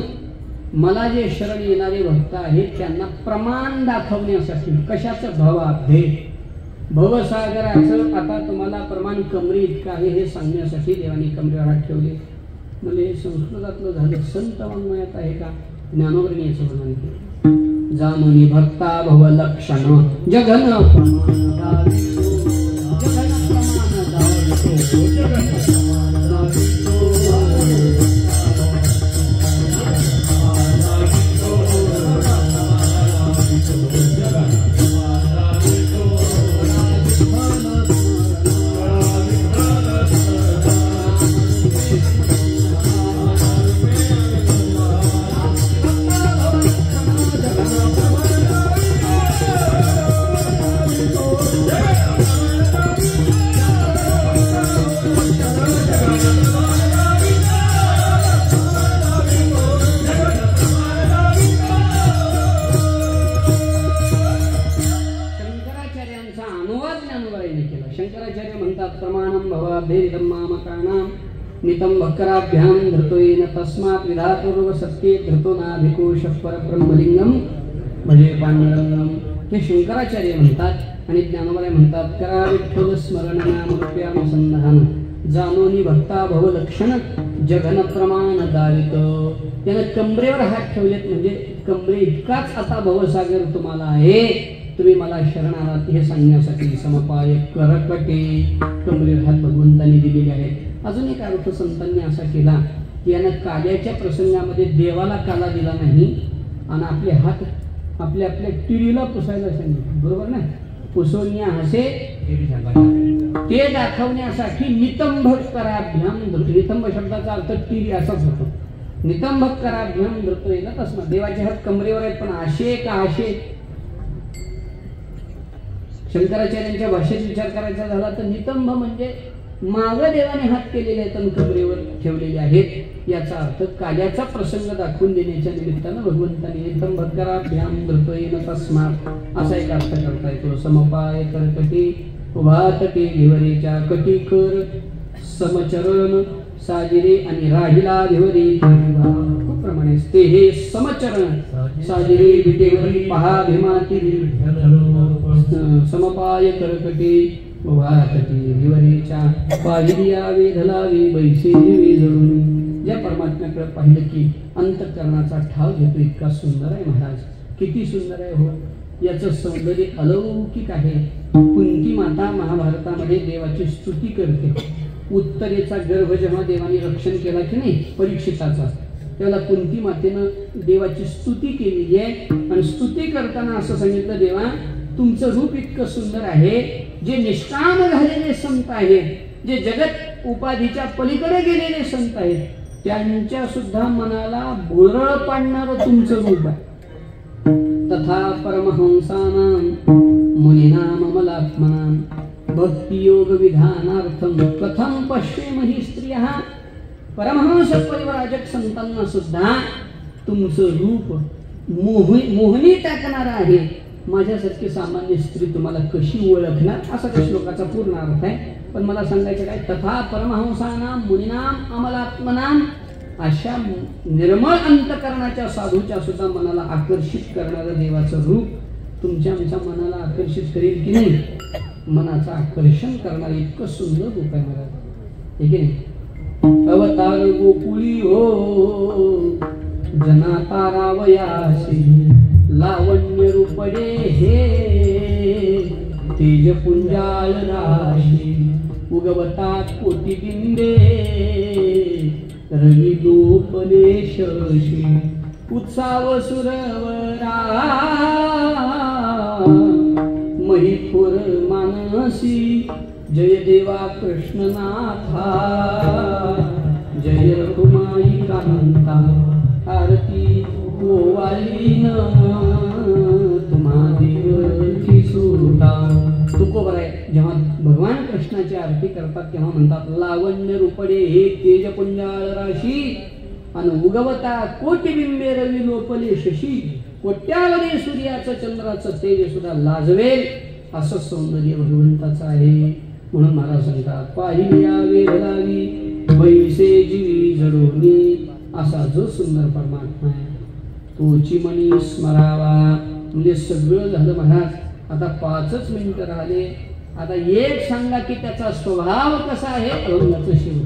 मला जे शरण येणारे भक्त आहेत त्यांना प्रमाण दाखवण्यासाठी. कशाचं? भवाभ्येद. भवसागराचं आता तुम्हाला प्रमाण कमरे इतकं आहे हे सांगण्यासाठी देवाने कमरेवर हात ठेवले. म्हणजे संस्कृतातलं झालं, संत वाङ्मयात आहे का? ज्ञानोबरीने याचं वर्णन केलं. जानुनी भक्ता भव लक्षण जगन प्रमाण शंकराचार्याने केला. शंकराचार्य म्हणतात प्रमाणम भवाभ्येदम मामकानाम नितम भक्कराभ्याम धृतो येन तस्मात् विधातुर्व सत्ये धृतो नाभिकोश परब्रह्मलिंगम भजे पांडुरंगम. हे शंकराचार्य म्हणतात आणि ज्ञानोबा म्हणतात करा विठ्ठल स्मरण नाम रूप्याम संधान जानोनी भक्ता भव लक्षण जगन प्रमाण दारित. त्यानं कमरेवर हात ठेवलेत म्हणजे कमरे इतकाच आता भवसागर तुम्हाला आहे, तुम्ही मला शरण आलात हे सांगण्यासाठी. समपाय करकटे कमरेवर हात भगवंतांनी दिलेले आहेत. अजून एक अर्थ संतांनी असा केला की यानं काल्याच्या प्रसंगामध्ये देवाला काला दिला नाही आणि आपले हात आपल्या आपल्या टिरीला पुसायला सांगितले, बरोबर ना. पुसवण्या हसे ते दाखवण्यासाठी नितंभ कराभ्याम धृतो. नितंभ शब्दाचा अर्थ टिरी असाच होतो. नितंभ कराभ्याम धृतो येईल तसं देवाचे हात कमरेवर आहेत पण आशे का आशे. शंकराचार्यांच्या भाषेत विचार करायचा झाला तर नितंभ म्हणजे माग देवाने हात केलेले आहेत आणि कमरेवर ठेवलेले आहेत याचा अर्थ काल्याचा प्रसंग दाखवून देण्याच्या निमित्तानं भगवंताने नितंभ कराभ्याम धृतो येईल तस्मात् असा एक अर्थ करता येतो. समपाय करकटी उभा तटे भिवरेच्या कटी कर समचरण साजिरे आणि राहिला भिवरे खूप प्रमाणे ते हे समचरण साजिरे विटेवरी पहा भीमाती समपाय करकटी उभा तटे भिवरेच्या पाहिल्या वेधलावी बैसे वेजळून. या परमात्म्याकडे पाहिलं की अंतःकरणाचा ठाव घेतो. इतका सुंदर आहे महाराज, किती सुंदर आहे हो. याचं सौंदर्य अलौकिक आहे. कुंती माता महाभारतामध्ये देवाची स्तुती करते. उत्तरेचा गर्भ जेव्हा देवाने रक्षण केला की नाही परीक्षिताचा, तेव्हा कुंती मातेनं देवाची स्तुती केलेली आहे आणि स्तुती करताना असं सांगितलं देवा तुमचं रूप इतकं सुंदर आहे, जे निष्काम झालेले संत आहेत, जे जगत उपाधीच्या पलीकडे गेलेले संत आहेत त्यांच्या सुद्धा मनाला भुरळ पाडणारं तुमचं रूप आहे. तथा परमहंसानां मुनीनां अमलात्मनां भक्तियोग विधानार्थं कथं पश्येमहि स्त्रियः. परमहंस परिवराजक संतांना सुद्धा तुमचं रूप मोहनी टाकणार आहे. माझ्यासारखी सामान्य स्त्री तुम्हाला कशी ओळखणार असा त्या श्लोकाचा पूर्ण अर्थ आहे. पण मला सांगायचं काय, तथा परमहंसानां मुनीनां अमलात्मनां अशा निर्मळ अंतकरणाच्या साधूच्या सुद्धा मनाला आकर्षित करणारं देवाचं रूप तुमच्या आमच्या मनाला आकर्षित करेल की नाही. मनाचं आकर्षण करणारं इतकं सुंदर रूप आहे महाराज, हे की नाही. अवतार गोकुळी हो जना तारावयासी लावण्य रूपडे हे तेज पुंजाळ राशी उगवतात कोटी बिंबे रवी लोपले शशी उत्साव सुरवरा महिथुर मानसी. जय देवा कृष्णनाथा जय रघुमाई कांता आरती गोवालीन तुम्हा देवची सुता. तुकोबर आहे जेव्हा भगवान कृष्णाची आरती करतात तेव्हा म्हणतात लावण्य रूपडे हे तेज पुंजाळ राशी आणि उगवता कोटी बिंबे रवी लोपले शशी. कोट्यावधी सूर्याचं चंद्राचं तेज सुद्धा लाजवेल असं सौंदर्य भगवंताचं आहे. म्हणून महाराज सांगतात पाहिल्या वेधलावी बैसे जीवी जडोनी. असा जो सुंदर परमात्मा आहे तोची मनी स्मरावा. म्हणजे सगळं झालं महाराज. आता 5च मिनिटं राहिले. आता एक सांगा की त्याचा स्वभाव कसा आहे. अभंगाचं शेवट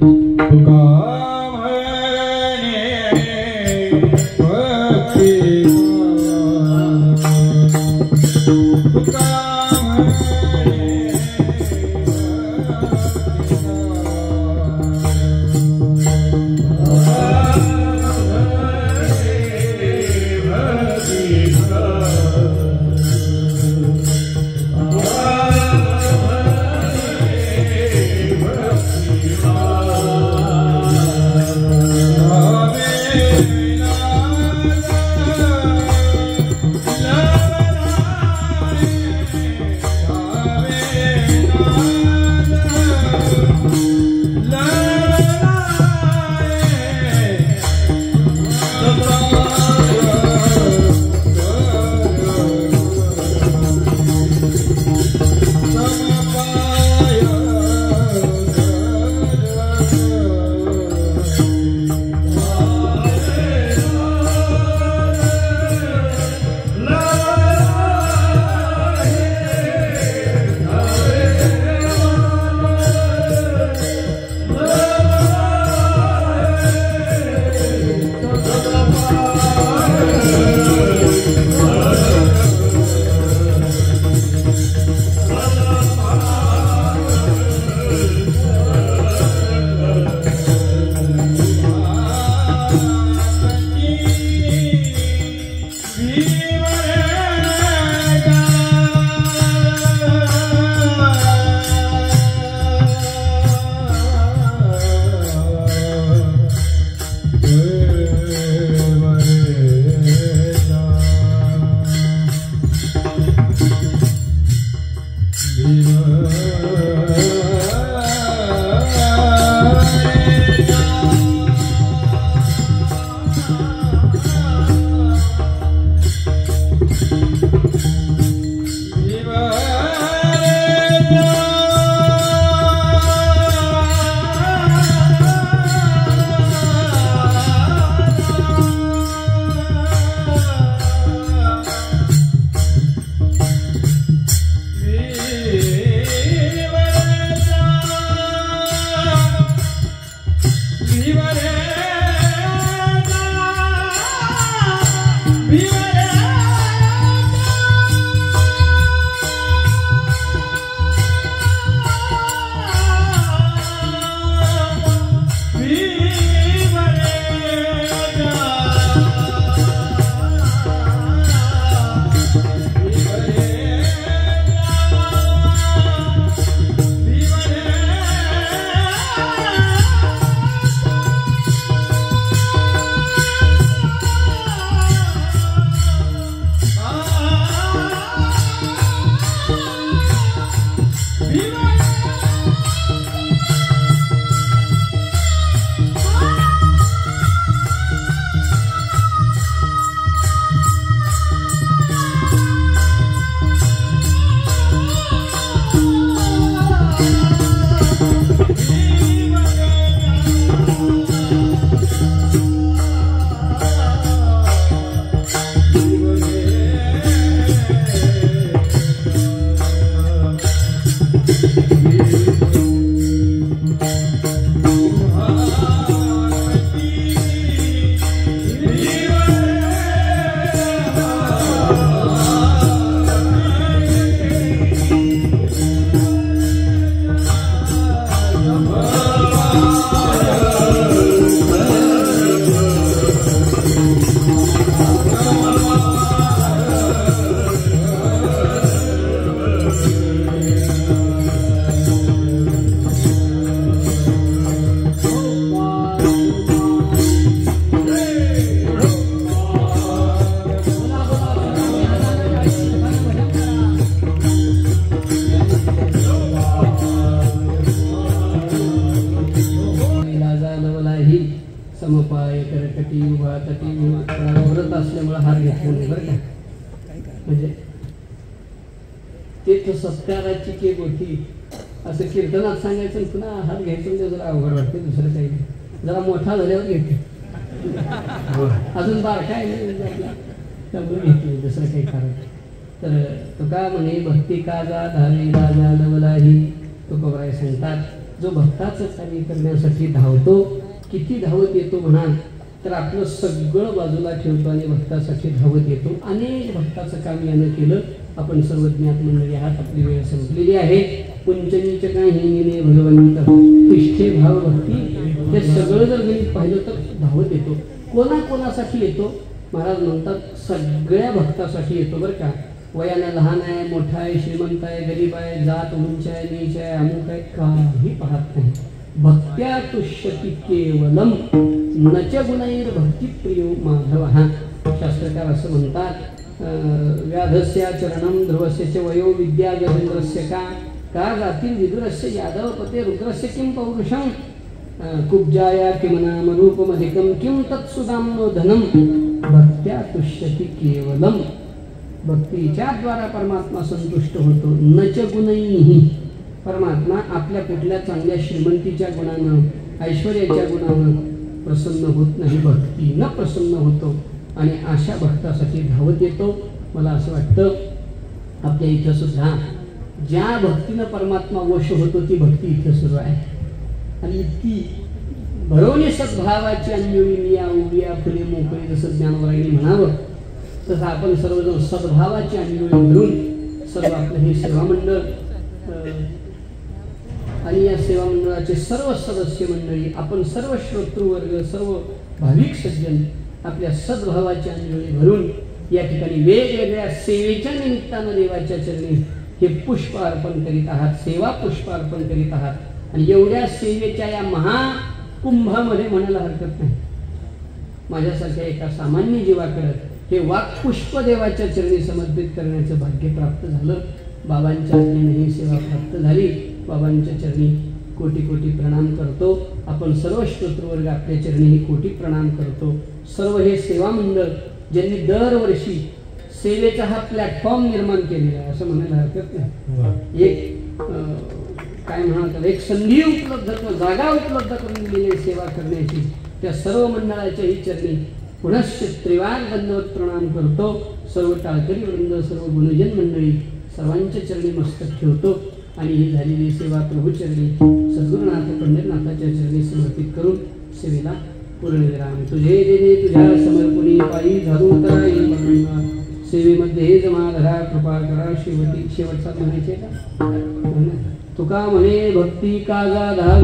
समपाय करकटी उभा तटी व्रत असल्यामुळे हार घेतला नाही बरं का. म्हणजे तीर्थ सत्काराची केक होती असं कीर्तनात सांगायचं आणि पुन्हा हार घ्यायचं म्हणजे जरा अवघड वाटते. दुसरं काही नाही, जरा मोठा झाल्यावर घेते. अजून बार काय नाही त्यामुळे घेतली, दुसरं काही कारण. तर तुका म्हणे भक्ती काजा धावे राजा नवलाही. तुकोबाराय सांगतात, जो भक्ताचं कार्य करण्यासाठी धावतो, किती धावत येतो म्हणाल तर आपलं सगळं बाजूला ठेवतो आणि भक्तासाठी धावत येतो. अनेक भक्ताचं काम यानं केलं. आपण सर्व ज्ञात मंडळी आहात, आपली वेळ संपलेली आहे. पंचमीच काही भगवंत तिष्ठे भाव भक्ती, हे सगळं जर गणित पाहिलं तर धावत येतो. कोणाकोणासाठी येतो? महाराज म्हणतात सगळ्या भक्तासाठी येतो बरं का. वयानं लहान आहे, मोठा आहे, श्रीमंत आहे, गरीब आहे, जात उंच आहे, नीच आहे, अमुक आहे, काही पाहत नाही. भक्त्या तुष्यति केवलम नच गुणैर भक्तिप्रियो माधव. हा शास्त्रकार असं म्हणतात, व्याधस्य चरणम ध्रुवस्य च वयो विद्या गजेंद्रस्य का जातील विदुरस्य यादव पते रुद्रस्य किं पौरुषम कुब्जाया किम नाम रूपमधिकम किं तत्सुदाम्नो धनम. भक्त्या तुष्यति केवलम, भक्तीच्या द्वारा परमात्मा संतुष्ट होतो. नच गुणैहि, परमात्मा आपल्या कुठल्या चांगल्या श्रीमंतीच्या गुणानं, ऐश्वर्याच्या गुणानं प्रसन्न होत नाही, भक्तीनं प्रसन्न होतो आणि अशा भक्तासाठी धावत येतो. मला असं वाटतं आपल्या इथं सुद्धा ज्या भक्तीनं परमात्मा वश होतो ती भक्ती इथं सुरू आहे. आणि इतकी भरवणी सद्भावाची अंजोळी मिया उबिया फुले मोकळी, जसं ज्ञानवरायांनी म्हणावं तसं आपण सर्वजण सद्भावाची अंजोळी धरून सर्व आपलं हे सेवा मंडळ आणि या सेवा मंडळाचे सर्व सदस्य मंडळी, आपण सर्व श्रोतृवर्ग, सर्व भाविक सज्जन आपल्या सद्भावाची अंजली भरून या ठिकाणी वेगवेगळ्या सेवेच्या निमित्तानं देवाच्या चरणी हे पुष्प अर्पण करीत आहात, सेवा पुष्प अर्पण करीत आहात. आणि एवढ्या सेवेच्या या महाकुंभामध्ये म्हणायला हरकत नाही, माझ्यासारख्या एका सामान्य जीवाकडे हे वाक्पुष्प देवाच्या चरणी समर्पित करण्याचं भाग्य प्राप्त झालं. बाबांच्या आज्ञेने ही सेवा प्राप्त झाली. बाबांच्या चरणी कोटी कोटी प्रणाम करतो. आपण सर्व श्रोतृवर्ग आपल्या चरणीही कोटी प्रणाम करतो. सर्व हे सेवा मंडळ ज्यांनी दरवर्षी सेवेचा हा प्लॅटफॉर्म निर्माण केलेला आहे असं म्हणायला हरकत नाही. एक काय म्हणतात, एक संधी उपलब्ध, जागा उपलब्ध करून दिलेली सेवा करण्याची, त्या सर्व मंडळाच्याही चरणी पुनश्च त्रिवार दंडवत प्रणाम करतो. सर्व टाळकरी वृंद, सर्व गुणजन मंडळी सर्वांच्या चरणी मस्तक ठेवतो आणि ही झालेली सेवा प्रभूचरणी सद्गुरुनाथ पंढरनाथाच्या चरणी समर्पित करून सेवेला पूर्णविराम. तुझे देणे तुझ्या समर्पणी पायी झारू कराई म्हणून सेवेमध्ये हे जमा धरा कृपा करा. शेवटचा म्हणायचे का तुका म्हणे भक्ती काजा धार